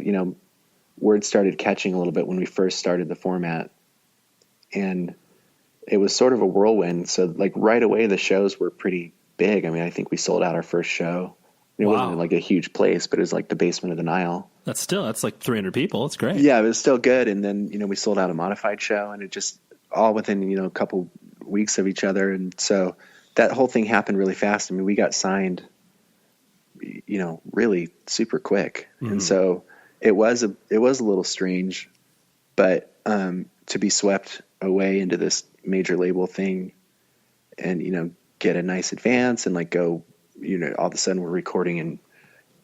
word started catching a little bit when we first started the format, and it was sort of a whirlwind. So like right away, the shows were pretty big. I mean, I think we sold out our first show. It wasn't like a huge place, but it was like the basement of the Nile. That's like 300 people. It's great. Yeah, it was still good. And then, we sold out a modified show, and it just all within, a couple weeks of each other. And so that whole thing happened really fast. I mean, we got signed, really super quick. Mm-hmm. And so it was a little strange, but to be swept away into this major label thing and, get a nice advance and like go, all of a sudden we're recording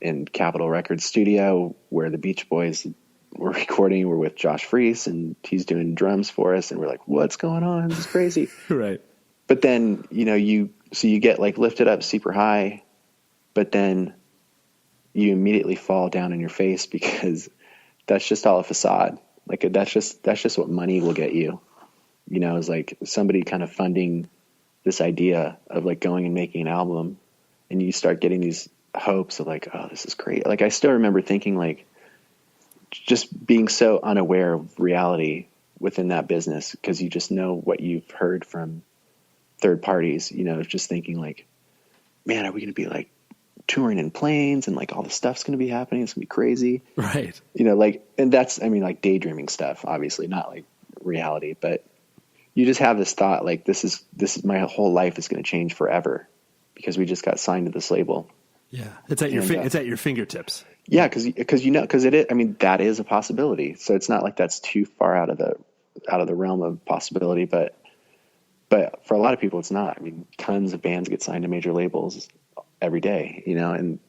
in Capitol Records studio where the Beach Boys were recording. We're with Josh Freese and he's doing drums for us. And we're like, what's going on? This is crazy. Right. But then, you get like lifted up super high, but then you immediately fall down in your face because that's just all a facade. Like that's just what money will get you, it's like somebody kind of funding this idea of like going and making an album. And you start getting these hopes of like, oh, this is great. Like I still remember thinking like just being so unaware of reality within that business because you just know what you've heard from third parties, just thinking like, man, are we going to be like touring in planes and like all the stuff's going to be happening? It's going to be crazy. Right. And that's, like daydreaming stuff, obviously not like reality, but you just have this thought like, this is my whole life is going to change forever. Because we just got signed to this label. Yeah, it's at your fingertips. Yeah, because it is. I mean, that is a possibility. So it's not like that's too far out of the realm of possibility. But But for a lot of people, it's not. I mean, tons of bands get signed to major labels every day, you know, and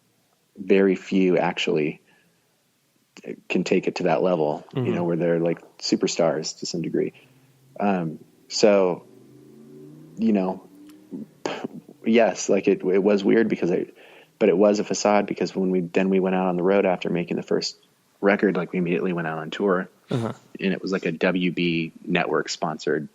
very few actually can take it to that level, you know, where they're like superstars to some degree. So, you know, yes, like it was weird but it was a facade, because when we went out on the road after making the first record, like we immediately went out on tour, and it was like a WB network sponsored,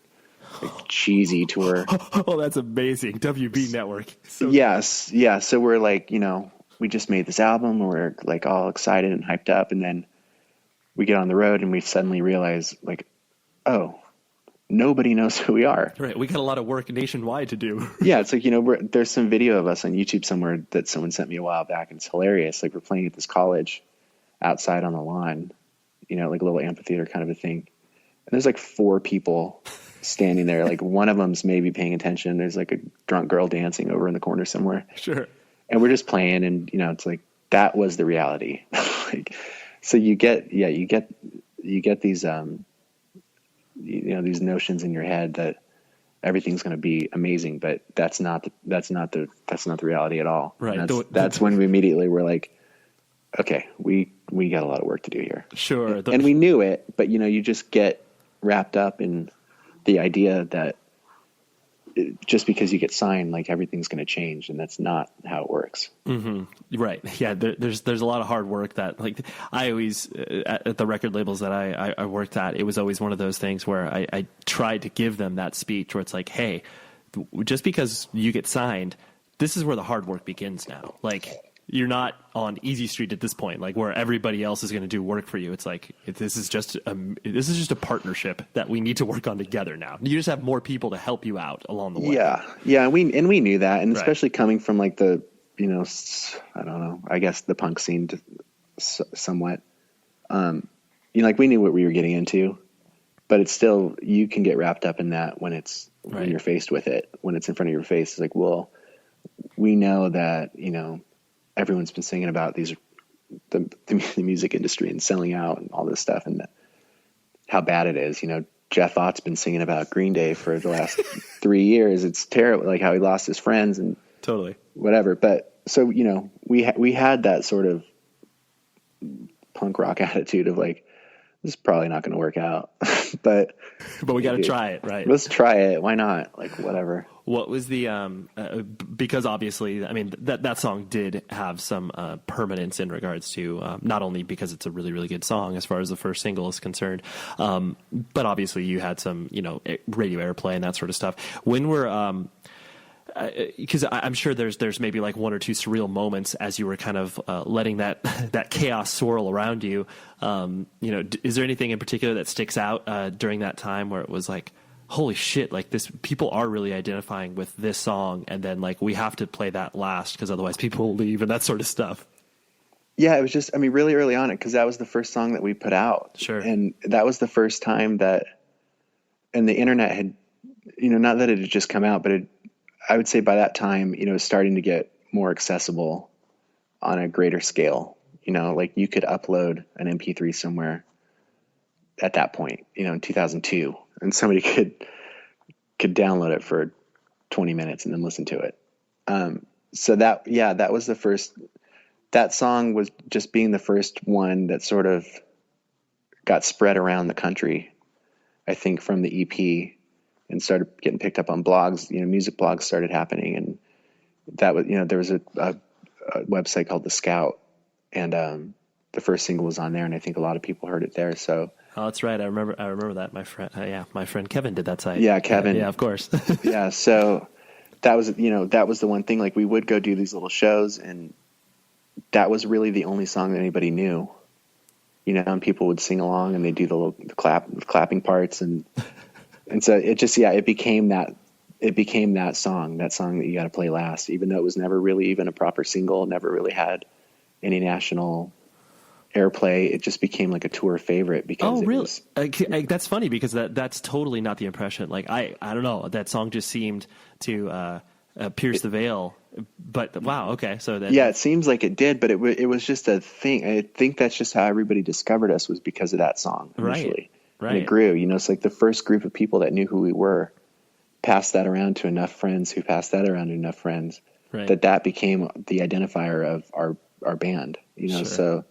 like, cheesy tour. Oh, that's amazing. WB network. So Yes. Yeah. So we're like, you know, we just made this album, we're like all excited and hyped up. And then we get on the road and we suddenly realize, like, oh, nobody knows who we are. Right. We got a lot of work nationwide to do. Yeah. It's like, you know, there's some video of us on YouTube somewhere that someone sent me a while back, and it's hilarious. Like, we're playing at this college outside on the lawn, you know, like a little amphitheater kind of a thing. And there's like 4 people standing there. Like, one of them's maybe paying attention. There's like a drunk girl dancing over in the corner somewhere. Sure. And we're just playing, and, you know, it's like, that was the reality. Like, so you get these, you know, these notions in your head that everything's going to be amazing, but that's not the reality at all. Right. That's when we immediately were like, okay, we got a lot of work to do here. Sure. And we knew it, but, you know, you just get wrapped up in the idea that just because you get signed, like, everything's going to change, and that's not how it works. Mm-hmm. Right. Yeah. There's a lot of hard work that, like, I always, at the record labels that I worked at, it was always one of those things where I tried to give them that speech where it's like, hey, just because you get signed, this is where the hard work begins now. Like, you're not on easy street at this point, like, where everybody else is going to do work for you. It's like, this is just a partnership that we need to work on together now. You just have more people to help you out along the way. Yeah. And we knew that. And Right. especially coming from, like, the, you know, I don't know, I guess the punk scene somewhat, you know, like, we knew what we were getting into, but it's still, you can get wrapped up in that when when you're faced with it, when it's in front of your face. It's like, well, we know that, you know, everyone's been singing about the music industry and selling out and all this stuff, and how bad it is. You know, Jeff Ott's been singing about Green Day for the last 3 years. It's terrible, like how he lost his friends and Totally. whatever. But so, you know, we had that sort of punk rock attitude of like, this is probably not going to work out, but we got to try it, right? Let's try it. Why not? Like, whatever. What was the because obviously, I mean, that song did have some permanence in regards to not only because it's a really, really good song as far as the first single is concerned, but obviously you had some, you know, radio airplay and that sort of stuff. When we're because I'm sure there's maybe like one or two surreal moments as you were kind of letting that chaos swirl around you. You know, is there anything in particular that sticks out during that time where it was like, holy shit, like this, people are really identifying with this song, and then like we have to play that last because otherwise people will leave and that sort of stuff? Yeah, it was just, I mean, really early on, because that was the first song that we put out. Sure. And that was the first time that, and the internet had, you know, not that it had just come out, but I would say by that time, you know, it was starting to get more accessible on a greater scale. You know, like you could upload an MP3 somewhere at that point, you know, in 2002, and somebody could download it for 20 minutes and then listen to it. So that was the first, that song was just being the first one that sort of got spread around the country, I think, from the EP, and started getting picked up on blogs. You know, music blogs started happening, and that was, you know, there was a website called The Scout, and the first single was on there, and I think a lot of people heard it there. So. Oh, that's right. I remember that. My friend Kevin did that site. Yeah, Kevin. Yeah, of course. Yeah. So that was, you know, that was the one thing, like we would go do these little shows, and that was really the only song that anybody knew, you know, and people would sing along and they do the clapping parts. And so it just, yeah, it became that song that you got to play last, even though it was never really even a proper single, never really had any national airplay. It just became like a tour favorite because really? That's funny because that's totally not the impression. Like I don't know, that song just seemed to pierce the veil. But wow, okay, so that, yeah, it seems like it did, but it was just a thing. I think that's just how everybody discovered us, was because of that song initially. Right. And it grew. You know, it's like the first group of people that knew who we were passed that around to enough friends who passed that around to enough friends Right. that became the identifier of our band, you know? Sure. So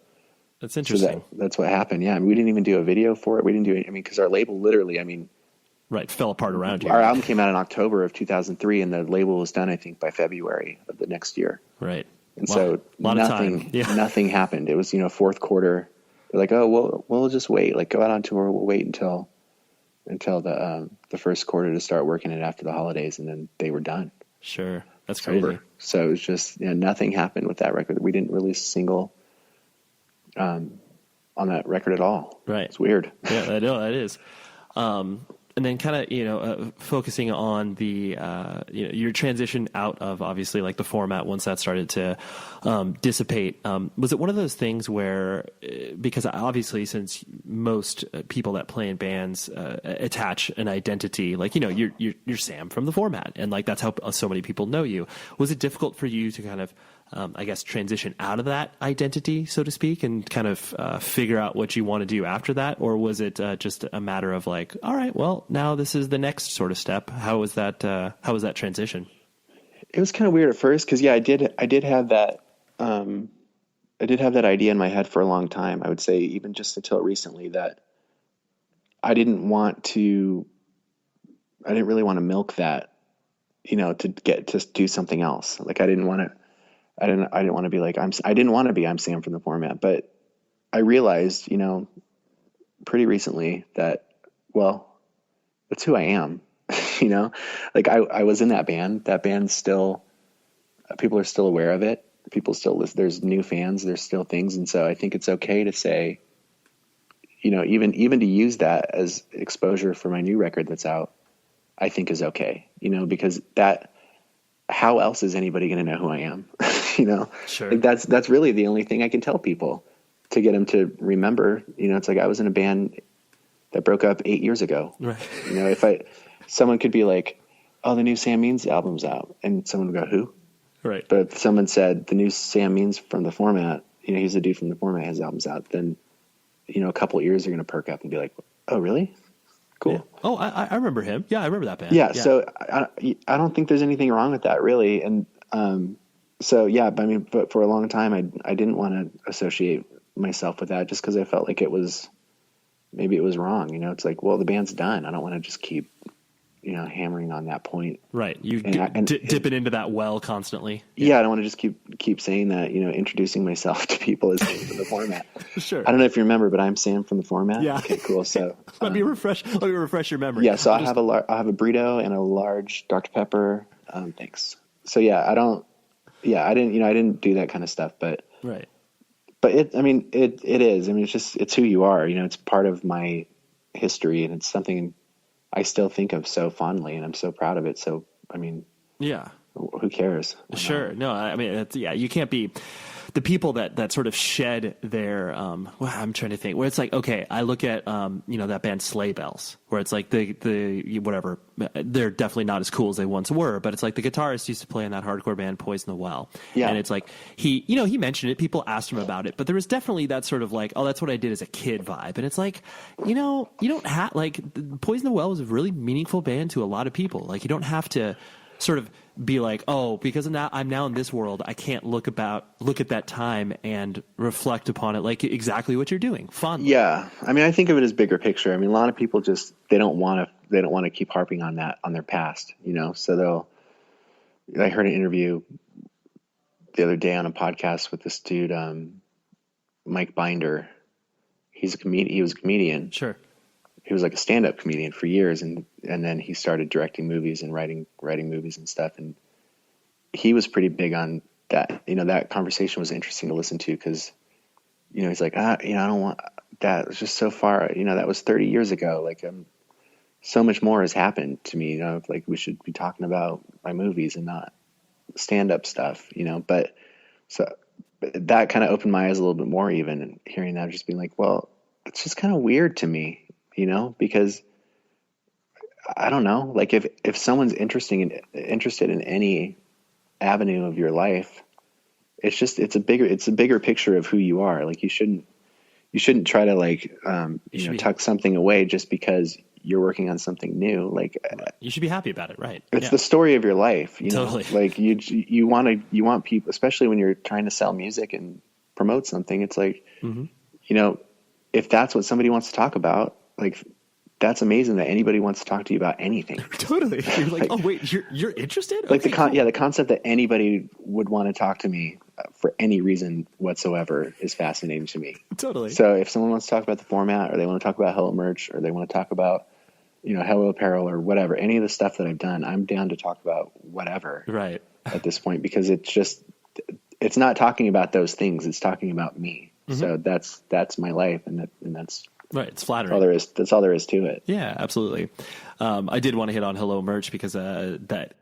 That's interesting. that's what happened. Yeah. I mean, we didn't even do a video for it. We didn't do it. I mean, cause our label literally, I mean, right. Fell apart around you. our album came out in October of 2003 and the label was done, I think, by February of the next year. Right. And Wow. so A lot of time. nothing happened. It was, you know, fourth quarter. They're like, oh, we'll just wait, like go out on tour. We'll wait until the first quarter to start working it after the holidays. And then they were done. Sure. That's It's crazy. over. So it was just, you know, nothing happened with that record. We didn't release a single on that record at all. Right. It's weird. Yeah, I know that is. And then kind of, you know, focusing on the, you know, your transition out of obviously like the format once that started to dissipate. Was it one of those things where, because obviously since most people that play in bands attach an identity, like, you know, you're Sam from the format, and like that's how so many people know you. Was it difficult for you to kind of, I guess, transition out of that identity, so to speak, and kind of figure out what you want to do after that? Or was it just a matter of like, all right, well, now this is the next sort of step? How was that transition? It was kind of weird at first because, yeah, I did have that. I did have that idea in my head for a long time. I would say even just until recently that I didn't really want to milk that, you know, to get to do something else. Like I didn't want to be like, I'm Sam from the format, but I realized, you know, pretty recently that, well, that's who I am, you know, like I was in that band still, people are still aware of it. People still listen. There's new fans, there's still things. And so I think it's okay to say, you know, even to use that as exposure for my new record that's out, I think is okay, you know, because how else is anybody going to know who I am? You know, Sure. Like that's really the only thing I can tell people to get them to remember. You know, it's like I was in a band that broke up 8 years ago. Right. You know, someone could be like, "Oh, the new Sam Means album's out," and someone would go, "Who?" Right. But if someone said the new Sam Means from the format, you know, he's the dude from the format, his album's out, then, you know, a couple of years are going to perk up and be like, "Oh, really? Cool." Yeah. Oh, I remember him. Yeah, I remember that band. Yeah. So I don't think there's anything wrong with that, really. And so, yeah, but for a long time, I didn't want to associate myself with that just because I felt like maybe it was wrong. You know, it's like, well, the band's done. I don't want to just keep, you know, hammering on that point. Right. You And dip it into that well constantly. Yeah. I don't want to just keep saying that, you know, introducing myself to people as Sam from the format. Sure. I don't know if you remember, but I'm Sam from the format. Yeah. Okay, cool. So Let me refresh your memory. yeah. So I'll have a burrito and a large Dr. Pepper. Thanks. So yeah, I didn't do that kind of stuff, but Right. it is. I mean, it's who you are, you know, it's part of my history and it's something I still think of so fondly and I'm so proud of it. So, I mean, Yeah. who cares? Sure. No, I mean, you can't be the people that sort of shed their, well, I'm trying to think where it's like, okay, I look at, you know, that band Sleigh Bells where it's like the whatever, they're definitely not as cool as they once were, but it's like the guitarist used to play in that hardcore band Poison the Well. Yeah. And it's like, he mentioned it, people asked him about it, but there was definitely that sort of like, oh, that's what I did as a kid vibe. And it's like, you know, you don't have, like, Poison the Well was a really meaningful band to a lot of people. Like, you don't have to sort of be like, oh, because I'm now in this world, I can't look at that time and reflect upon it like exactly what you're doing. Fun. Yeah. I mean, I think of it as bigger picture. I mean, a lot of people just, they don't want to keep harping on that, on their past, you know? So I heard an interview the other day on a podcast with this dude, Mike Binder. He was a comedian. Sure. He was like a stand-up comedian for years. And then he started directing movies and writing movies and stuff. And he was pretty big on that. You know, that conversation was interesting to listen to because, you know, he's like, you know, I don't want that. It's just so far, you know, that was 30 years ago. Like, so much more has happened to me, you know, like we should be talking about my movies and not stand-up stuff, you know, but that kind of opened my eyes a little bit more even, and hearing that, just being like, well, it's just kind of weird to me, you know, because I don't know, like if someone's interested in any avenue of your life, it's a bigger picture of who you are. Like you shouldn't try to like, you know, tuck something away just because you're working on something new. Like you should be happy about it, right? It's the story of your life, you know. Totally. Like you want people, especially when you're trying to sell music and promote something. It's like, you know, if that's what somebody wants to talk about, like that's amazing that anybody wants to talk to you about anything. Totally. You're like, oh wait, you're interested? Like okay, the concept that anybody would want to talk to me for any reason whatsoever is fascinating to me. Totally. So if someone wants to talk about the format, or they want to talk about Hello Merch, or they want to talk about, you know, Hello Apparel or whatever, any of the stuff that I've done, I'm down to talk about whatever. Right. At this point, because it's not talking about those things. It's talking about me. So that's my life. And that's right. It's flattering. That's all there is to it. Yeah, absolutely. I did want to hit on Hello Merch because that.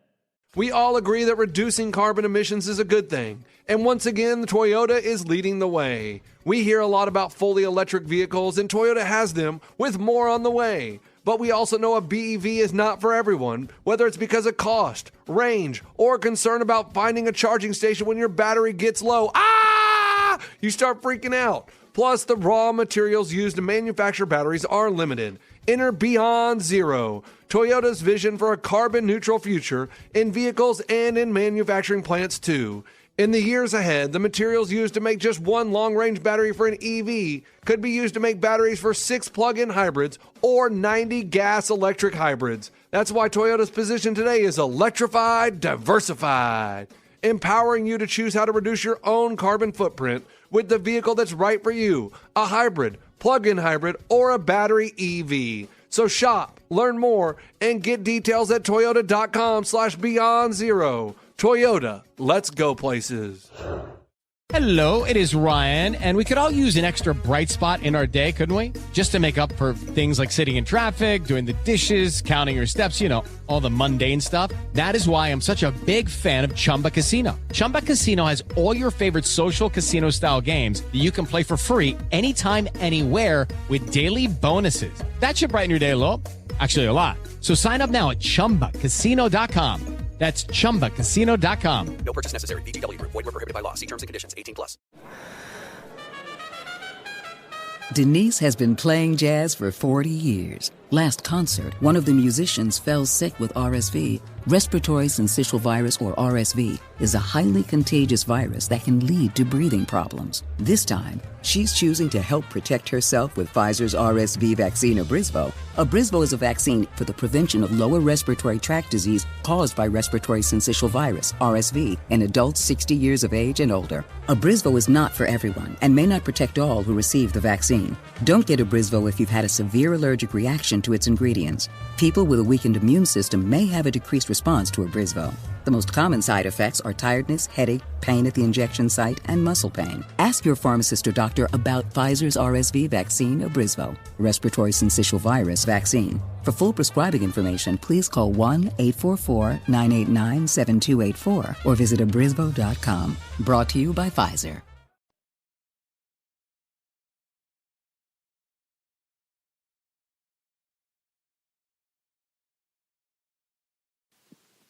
We all agree that reducing carbon emissions is a good thing. And once again, Toyota is leading the way. We hear a lot about fully electric vehicles, and Toyota has them, with more on the way. But we also know a BEV is not for everyone, whether it's because of cost, range, or concern about finding a charging station when your battery gets low. You start freaking out. Plus, the raw materials used to manufacture batteries are limited. Enter Beyond Zero, Toyota's vision for a carbon-neutral future in vehicles and in manufacturing plants, too. In the years ahead, the materials used to make just one long-range battery for an EV could be used to make batteries for 6 plug-in hybrids or 90 gas-electric hybrids. That's why Toyota's position today is electrified, diversified, empowering you to choose how to reduce your own carbon footprint with the vehicle that's right for you, a hybrid, plug-in hybrid, or a battery EV. So shop, learn more, and get details at toyota.com/beyond0. Toyota, let's go places. Hello, it is Ryan, and we could all use an extra bright spot in our day, couldn't we? Just to make up for things like sitting in traffic, doing the dishes, counting your steps, you know, all the mundane stuff. That is why I'm such a big fan of Chumba Casino. Chumba Casino has all your favorite social casino-style games that you can play for free anytime, anywhere with daily bonuses. That should brighten your day a little. Actually, a lot. So sign up now at ChumbaCasino.com. That's ChumbaCasino.com. No purchase necessary. VGW Group. Void where prohibited by law. See terms and conditions. 18+. Denise has been playing jazz for 40 years. Last concert, one of the musicians fell sick with RSV. Respiratory syncytial virus, or RSV, is a highly contagious virus that can lead to breathing problems. This time, she's choosing to help protect herself with Pfizer's RSV vaccine, Abrysvo. Abrysvo is a vaccine for the prevention of lower respiratory tract disease caused by respiratory syncytial virus, RSV, in adults 60 years of age and older. Abrysvo is not for everyone and may not protect all who receive the vaccine. Don't get Abrysvo if you've had a severe allergic reaction to its ingredients. People with a weakened immune system may have a decreased response to Abrysvo. The most common side effects are tiredness, headache, pain at the injection site, and muscle pain. Ask your pharmacist or doctor about Pfizer's RSV vaccine, Abrysvo, respiratory syncytial virus vaccine. For full prescribing information, please call 1-844-989-7284 or visit abrysvo.com. Brought to you by Pfizer.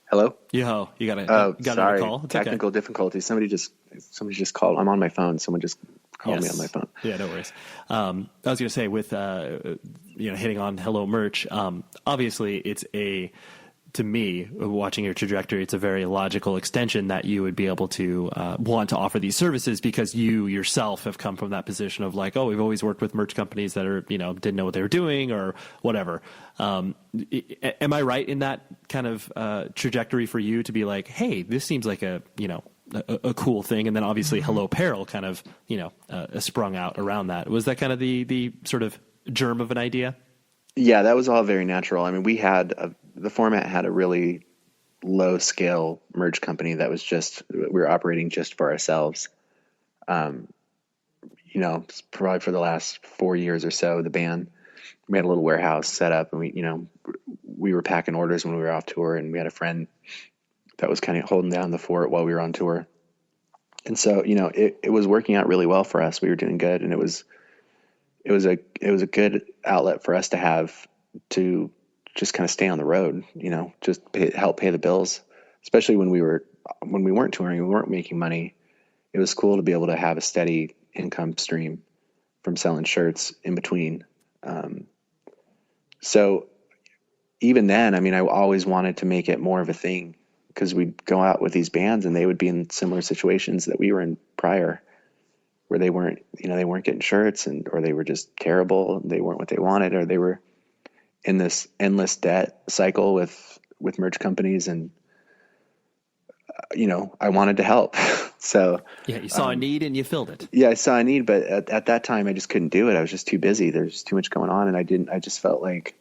Hello? Yo, you got a sorry. call? It's Technical difficulties. Somebody just called. I'm on my phone. Someone just called me on my phone. Yeah, no worries. I was going to say with hitting on Hello Merch. Obviously, it's to me, watching your trajectory, it's a very logical extension that you would be able to want to offer these services because you yourself have come from that position of like, oh, we've always worked with merch companies that are, didn't know what they were doing or whatever. Am I right in that kind of trajectory for you to be like, hey, this seems like a cool thing? And then obviously Hello Apparel kind of, sprung out around that. Was that kind of the sort of germ of an idea? Yeah, that was all very natural. I mean, the format had a really low scale merch company that was we were operating just for ourselves. Probably for the last 4 years or so, the band, we had a little warehouse set up and we were packing orders when we were off tour, and we had a friend that was kind of holding down the fort while we were on tour. And so, it was working out really well for us. We were doing good, and it was a good outlet for us to have to just kind of stay on the road, just help pay the bills, especially when we weren't touring, we weren't making money. It was cool to be able to have a steady income stream from selling shirts in between. So even then, I mean, I always wanted to make it more of a thing, because we'd go out with these bands and they would be in similar situations that we were in prior, where they weren't getting shirts, or they were just terrible. They weren't what they wanted, or they were in this endless debt cycle with merch companies. And, I wanted to help. So yeah, you saw a need and you filled it. Yeah, I saw a need, but at that time I just couldn't do it. I was just too busy. There's too much going on. And I just felt like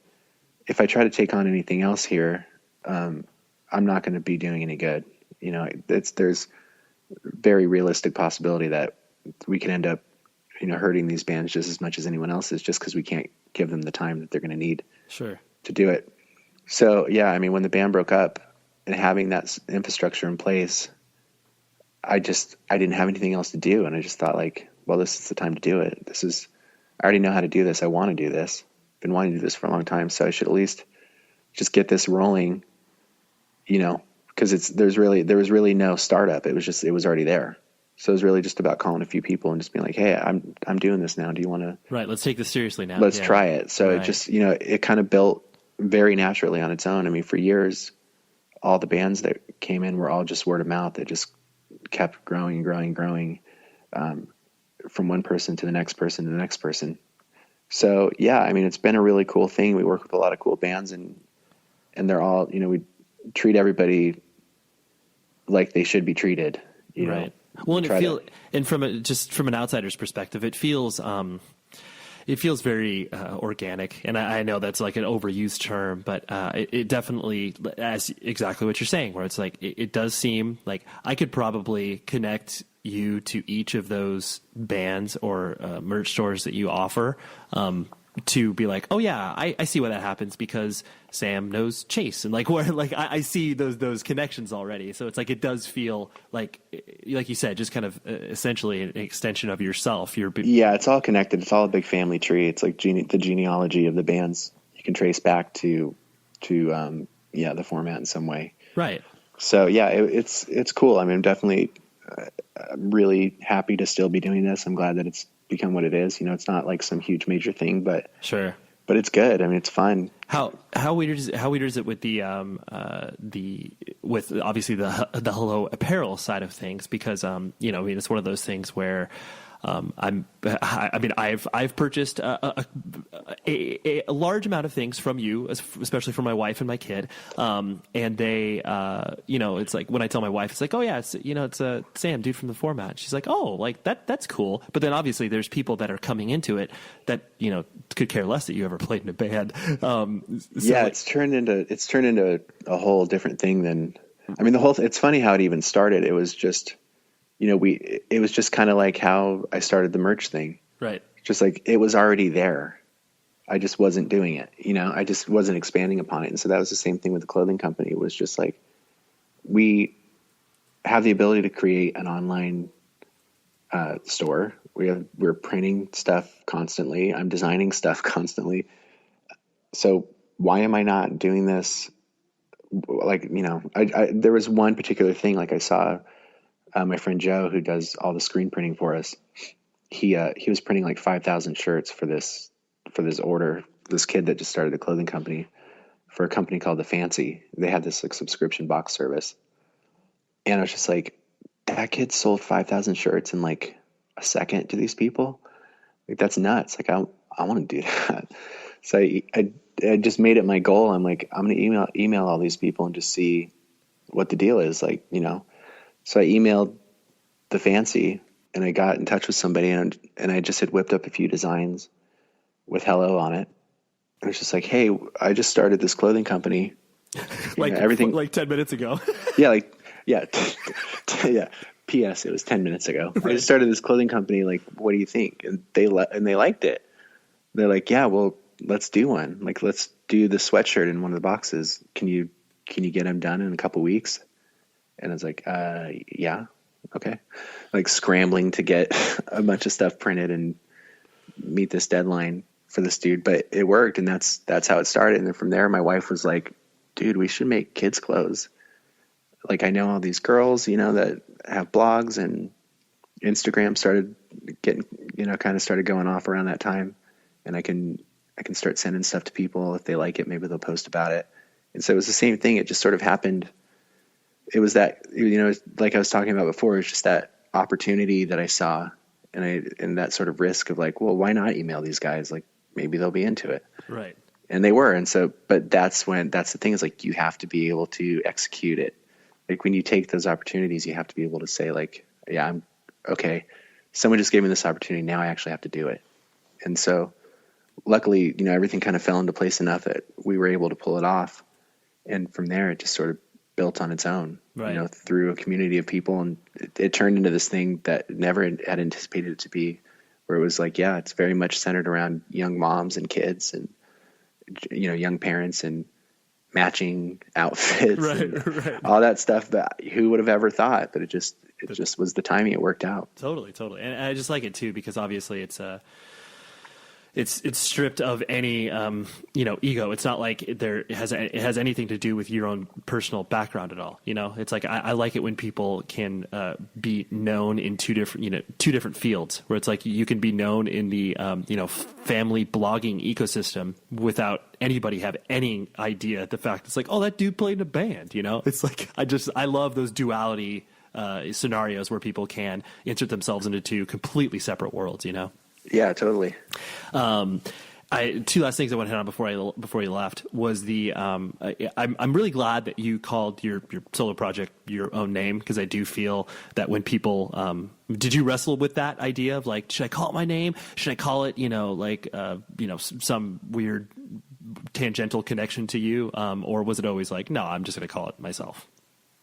if I try to take on anything else here, I'm not going to be doing any good. There's very realistic possibility that we can end up, hurting these bands just as much as anyone else is, just because we can't give them the time that they're going to need to do it. So yeah, I mean, when the band broke up and having that infrastructure in place, I didn't have anything else to do. And I just thought like, well, this is the time to do it. I already know how to do this. I want to do this. Been wanting to do this for a long time. So I should at least just get this rolling, because there was really no startup. It was already there. So it was really just about calling a few people and just being like, hey, I'm doing this now. Do you want to? Right. Let's take this seriously now. Let's try it. So it just, it kind of built very naturally on its own. I mean, for years, all the bands that came in were all just word of mouth. It just kept growing and growing and growing, from one person to the next person to the next person. So yeah, I mean, it's been a really cool thing. We work with a lot of cool bands, and they're all, we treat everybody like they should be treated, right. Well, and from an outsider's perspective, it feels very organic, and I know that's like an overused term, but it definitely, as exactly what you're saying, where it's like it does seem like I could probably connect you to each of those bands or merch stores that you offer, to be like, oh yeah, I see why that happens because Sam knows Chase, and like where like I see those connections already. So it's like it does feel like you said, just kind of essentially an extension of yourself. Yeah, it's all connected. It's all a big family tree. It's like the genealogy of the bands you can trace back to the format in some way. Right. So yeah, it's cool. I mean, I'm definitely really happy to still be doing this. I'm glad that it's become what it is. It's not like some huge major thing, but sure. But it's good. I mean, it's fun. How weird is it with with obviously the Hello apparel side of things, because I mean, it's one of those things where I've purchased a large amount of things from you, especially for my wife and my kid. And they, it's like when I tell my wife, it's like, oh yeah, it's a Sam, dude from the format. She's like, oh, like that's cool. But then obviously there's people that are coming into it that, could care less that you ever played in a band. It's turned into a whole different thing than, I mean, it's funny how it even started. It was just, it was just kind of like how I started the merch thing. Right. Just like it was already there. I just wasn't doing it. I just wasn't expanding upon it. And so that was the same thing with the clothing company. It was just like, we have the ability to create an online store. We're printing stuff constantly. I'm designing stuff constantly. So why am I not doing this? Like, there was one particular thing, like I saw, my friend Joe, who does all the screen printing for us, he was printing like 5,000 shirts for this order. This kid that just started a clothing company for a company called The Fancy. They had this like subscription box service, and I was just like, that kid sold 5,000 shirts in like a second to these people. Like that's nuts. Like I want to do that. So I just made it my goal. I'm like, I'm going to email all these people and just see what the deal is. Like, So I emailed The Fancy, and I got in touch with somebody, and I just had whipped up a few designs with Hello on it. And it's just like, hey, I just started this clothing company. Everything like 10 minutes ago. Yeah. P.S. It was 10 minutes ago. Right. I just started this clothing company. Like, what do you think? And they liked it. They're like, yeah, well, let's do one. Like, let's do the sweatshirt in one of the boxes. Can you get them done in a couple weeks? And I was like, yeah, okay. Like scrambling to get a bunch of stuff printed and meet this deadline for this dude, but it worked. And that's how it started. And then from there, my wife was like, dude, we should make kids clothes. Like I know all these girls, that have blogs, and Instagram started getting, kind of started going off around that time. And I can I can start sending stuff to people. If they like it, maybe they'll post about it. And so it was the same thing. It just sort of happened. It was that, like I was talking about before, it's just that opportunity that I saw, and that sort of risk of like, well, why not email these guys? Like, maybe they'll be into it. Right. And they were. And so, but that's the thing is like, you have to be able to execute it. Like when you take those opportunities, you have to be able to say like, yeah, I'm okay. Someone just gave me this opportunity. Now I actually have to do it. And so luckily, everything kind of fell into place enough that we were able to pull it off. And from there, it just sort of built on its own, right. Through a community of people. And it turned into this thing that never had anticipated it to be, where it was like, yeah, it's very much centered around young moms and kids and, young parents and matching outfits, right. all that stuff. But who would have ever thought? But it just was the timing. It worked out. Totally. And I just like it too, because obviously it's stripped of any, ego. It's not like it has anything to do with your own personal background at all. It's like, I like it when people can, be known in two different fields, where it's like you can be known in the, family blogging ecosystem without anybody have any idea. The fact it's like, oh, that dude played in a band, it's like, I love those duality, scenarios where people can insert themselves into two completely separate worlds, Yeah, totally. Two last things I want to hit on before you left was the I'm really glad that you called your solo project your own name, because I do feel that when people did you wrestle with that idea of like, should I call it my name? Should I call it some weird tangential connection to you, or was it always like, no, I'm just going to call it myself?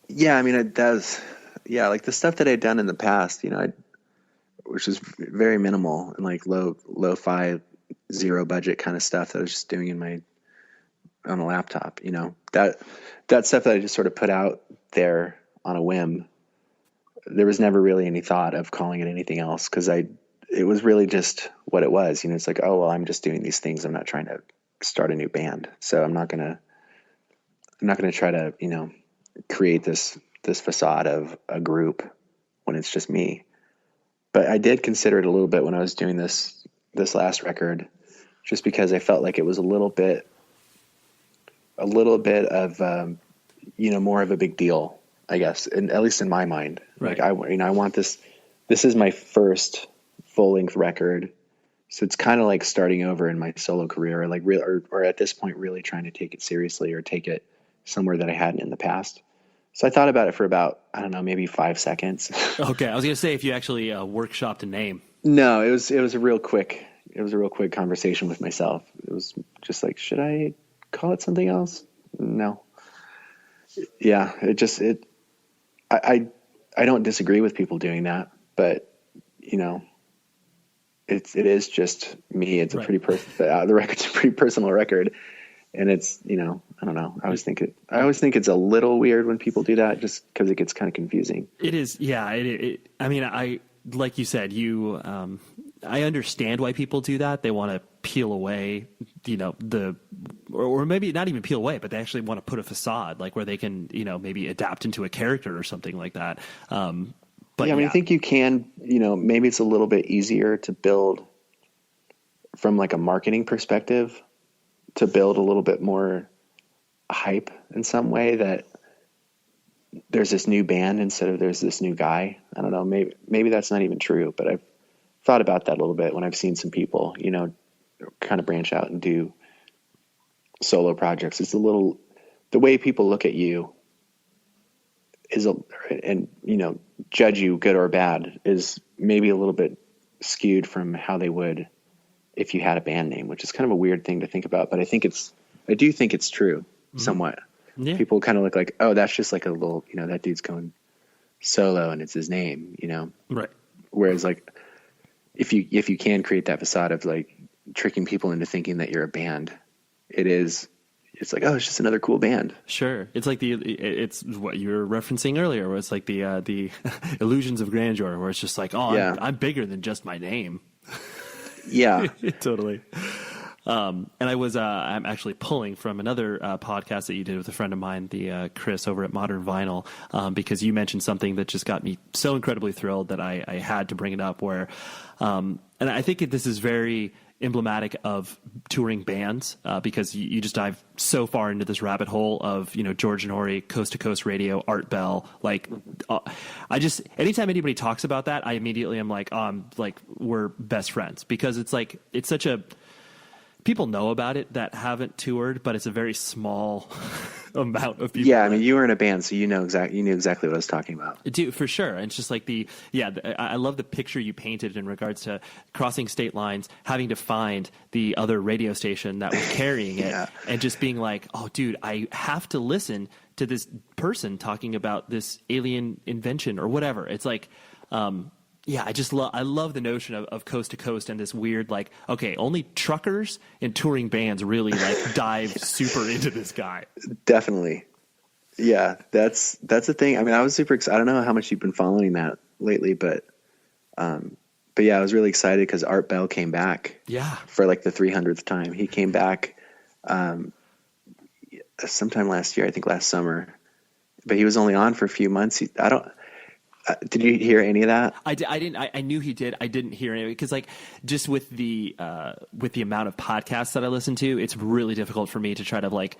Yeah, I mean, it does. Yeah, like the stuff that I'd done in the past, which is very minimal and like lo-fi, zero budget kind of stuff that I was just doing on a laptop, that stuff that I just sort of put out there on a whim. There was never really any thought of calling it anything else, because it was really just what it was. It's like, oh, well, I'm just doing these things. I'm not trying to start a new band. So I'm not going to try to, create this facade of a group when it's just me. But I did consider it a little bit when I was doing this last record, just because I felt like it was a little bit of, more of a big deal, I guess, and at least in my mind. Right. Like I want this is my first full length record. So it's kind of like starting over in my solo career, like or at this point, really trying to take it seriously or take it somewhere that I hadn't in the past. So I thought about it for about, I don't know, maybe 5 seconds. Okay. I was going to say, if you actually workshopped a name. No, it was a real quick conversation with myself. It was just like, should I call it something else? No. Yeah. I don't disagree with people doing that, but it is just me. It's a pretty the record's a pretty personal record. And it's, I don't know. I always think it's a little weird when people do that, just because it gets kind of confusing. It is. Yeah. I mean, like you said, I understand why people do that. They want to peel away, or maybe not even peel away, but they actually want to put a facade, like where they can, maybe adapt into a character or something like that. But yeah, I mean, I think you can, maybe it's a little bit easier to build from like a marketing perspective, to build a little bit more hype in some way, that there's this new band instead of there's this new guy. I don't know. Maybe that's not even true, but I've thought about that a little bit when I've seen some people, kind of branch out and do solo projects. It's the way people look at you and judge you good or bad is maybe a little bit skewed from how they would if you had a band name, which is kind of a weird thing to think about, but I do think it's true somewhat. Yeah. People kind of look like, oh, that's just like a little, that dude's going solo and it's his name, Right. Whereas like, if you can create that facade of like tricking people into thinking that you're a band, it's like, oh, it's just another cool band. Sure. It's like it's what you were referencing earlier, where it's like the illusions of grandeur, where it's just like, oh, yeah. I'm bigger than just my name. Yeah, totally. And I'm actually pulling from another podcast that you did with a friend of mine, the Chris over at Modern Vinyl, because you mentioned something that just got me so incredibly thrilled that I had to bring it up. Where, and I think this is very emblematic of touring bands because you just dive so far into this rabbit hole of, you know, George Norrie, Coast to Coast Radio, Art Bell. Like, I just, anytime anybody talks about that, I immediately am like, we're best friends, because it's like, it's such a, people know about it that haven't toured, but it's a very small amount of people. Yeah, I mean, you were in a band, so you knew exactly what I was talking about. Dude, for sure. And it's just like I love the picture you painted in regards to crossing state lines, having to find the other radio station that was carrying it, and just being like, oh, dude, I have to listen to this person talking about this alien invention or whatever. It's like, yeah, I love the notion of Coast to Coast and this weird, like, okay, only truckers and touring bands really like dive super into this guy. Definitely. Yeah, that's the thing. I mean, I was super excited. I don't know how much you've been following that lately, but yeah, I was really excited because Art Bell came back. Yeah. For like the 300th time. He came back sometime last year, I think last summer, but he was only on for a few months. Did you hear any of that? I didn't. I knew he did. I didn't hear any of it because, like, just with the amount of podcasts that I listen to, it's really difficult for me to try to like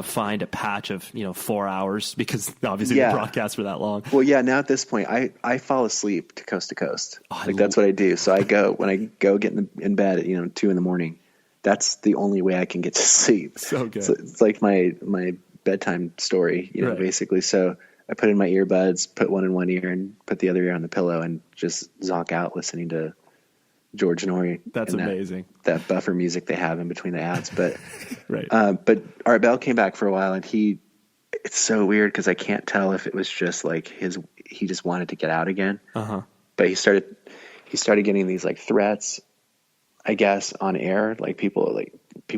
find a patch of 4 hours because obviously the broadcasts for that long. Well, yeah. Now at this point, I fall asleep to Coast. Oh, that's what I do. So when I go get in bed at 2 a.m. That's the only way I can get to sleep. So good. So it's like my bedtime story, right. Basically. So I put in my earbuds, put one in one ear and put the other ear on the pillow and just zonk out listening to George Norrie. That's amazing. That buffer music they have in between the ads. But, right. But Art Bell came back for a while and it's so weird because I can't tell if it was just like he just wanted to get out again. Uh-huh. But he started getting these like threats, I guess, on air. Like people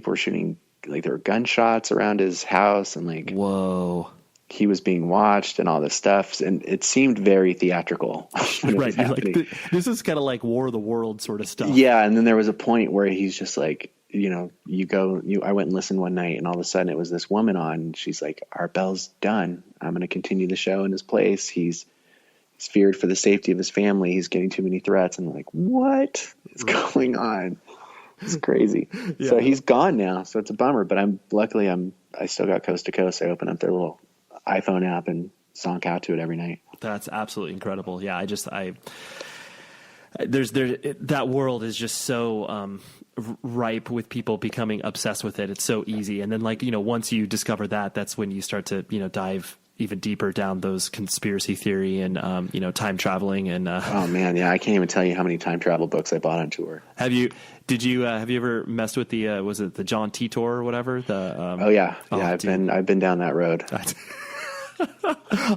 were shooting, like there were gunshots around his house and like, whoa. He was being watched and all this stuff, and it semed very theatrical. Right, like this is kind of like War of the Worlds sort of stuff. Yeah, and then there was a point where he's just like, I went and listened one night, and all of a sudden it was this woman on, and she's like, "Art Bell's done. I'm going to continue the show in his place. He's feared for the safety of his family. He's getting too many threats." And I'm like, what is going on? It's crazy. Yeah. So he's gone now, so it's a bummer. But luckily I still got Coast to Coast. I open up their little iPhone app and zonk out to it every night. That's absolutely incredible. Yeah, that world is just so ripe with people becoming obsessed with it. It's so easy. And then once you discover that's when you start to, dive even deeper down those conspiracy theory and, time traveling and, oh man. Yeah. I can't even tell you how many time travel books I bought on tour. Have you ever messed with was it the John Titor or whatever? Oh yeah. Yeah. I've been down that road.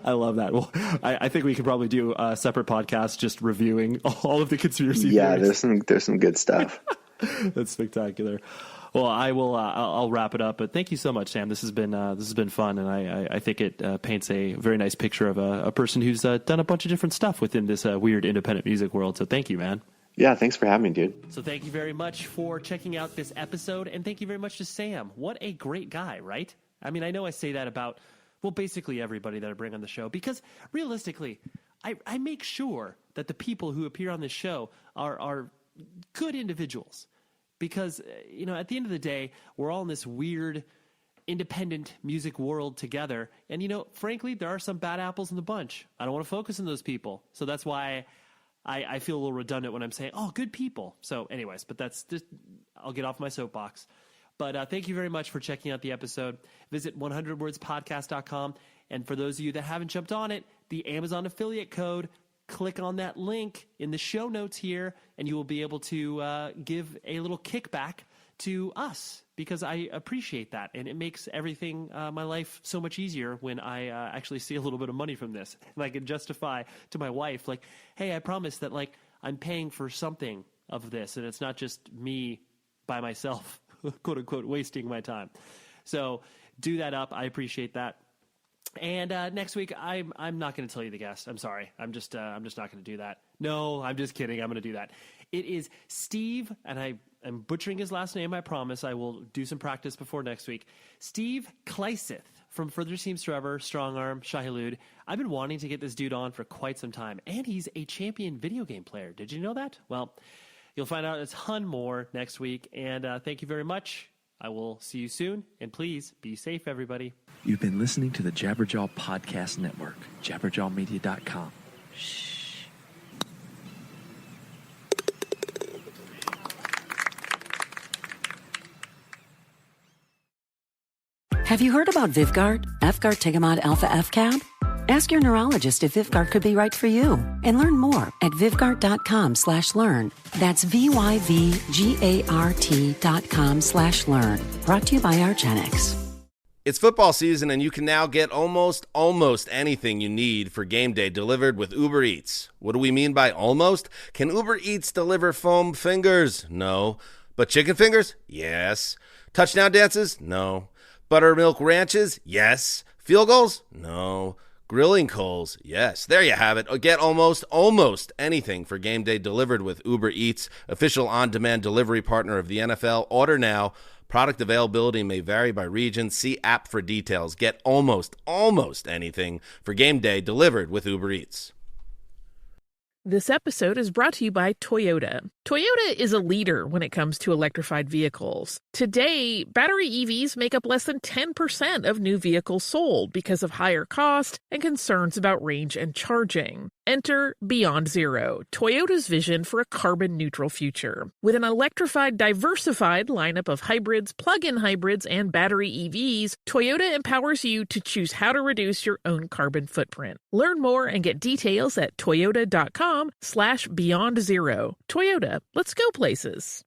I love that. Well, I think we could probably do a separate podcast just reviewing all of the conspiracy theories. Yeah, there's some good stuff. That's spectacular. Well, I'll wrap it up. But thank you so much, Sam. This has been fun, and I think it paints a very nice picture of a person who's done a bunch of different stuff within this weird independent music world. So thank you, man. Yeah, thanks for having me, dude. So thank you very much for checking out this episode, and thank you very much to Sam. What a great guy, right? I mean, I know I say that about, well, basically everybody that I bring on the show, because realistically, I make sure that the people who appear on this show are good individuals. Because, at the end of the day, we're all in this weird independent music world together. And, frankly, there are some bad apples in the bunch. I don't want to focus on those people. So that's why I feel a little redundant when I'm saying, oh, good people. So anyways, but that's just, I'll get off my soapbox. But thank you very much for checking out the episode. Visit 100wordspodcast.com. And for those of you that haven't jumped on it, the Amazon affiliate code, click on that link in the show notes here, and you will be able to give a little kickback to us, because I appreciate that. And it makes everything, my life, so much easier when I actually see a little bit of money from this. And I can justify to my wife, like, hey, I promise that, like, I'm paying for something of this, and it's not just me by myself, quote unquote, wasting my time. So do that up. I appreciate that. And next week, I'm not going to tell you the guest. I'm sorry. I'm just not going to do that. No, I'm just kidding. I'm going to do that. It is Steve, and I am butchering his last name. I promise. I will do some practice before next week. Steve Kleiseth from Further Seems Forever, Strong Arm, Shai-Hulud. I've been wanting to get this dude on for quite some time, and he's a champion video game player. Did you know that? Well, You'll find out a ton more next week. And thank you very much. I will see you soon. And please be safe, everybody. You've been listening to the Jabberjaw Podcast Network, jabberjawmedia.com. Shh. Have you heard about Vyvgart, Efgart Tigamod Alpha FCAB? Ask your neurologist if Vyvgart could be right for you and learn more at Vyvgart.com/learn. That's VYVGART.com/learn. Brought to you by argenx. It's football season, and you can now get almost anything you need for game day delivered with Uber Eats. What do we mean by almost? Can Uber Eats deliver foam fingers? No. But chicken fingers? Yes. Touchdown dances? No. Buttermilk ranches? Yes. Field goals? No. Grilling coals? Yes. There you have it. Get almost anything for game day delivered with Uber Eats, official on-demand delivery partner of the NFL. Order now. Product availability may vary by region. See app for details. Get almost anything for game day delivered with Uber Eats. This episode is brought to you by Toyota. Toyota is a leader when it comes to electrified vehicles. Today, battery EVs make up less than 10% of new vehicles sold because of higher cost and concerns about range and charging. Enter Beyond Zero, Toyota's vision for a carbon-neutral future. With an electrified, diversified lineup of hybrids, plug-in hybrids, and battery EVs, Toyota empowers you to choose how to reduce your own carbon footprint. Learn more and get details at toyota.com/beyond zero. Toyota, let's go places.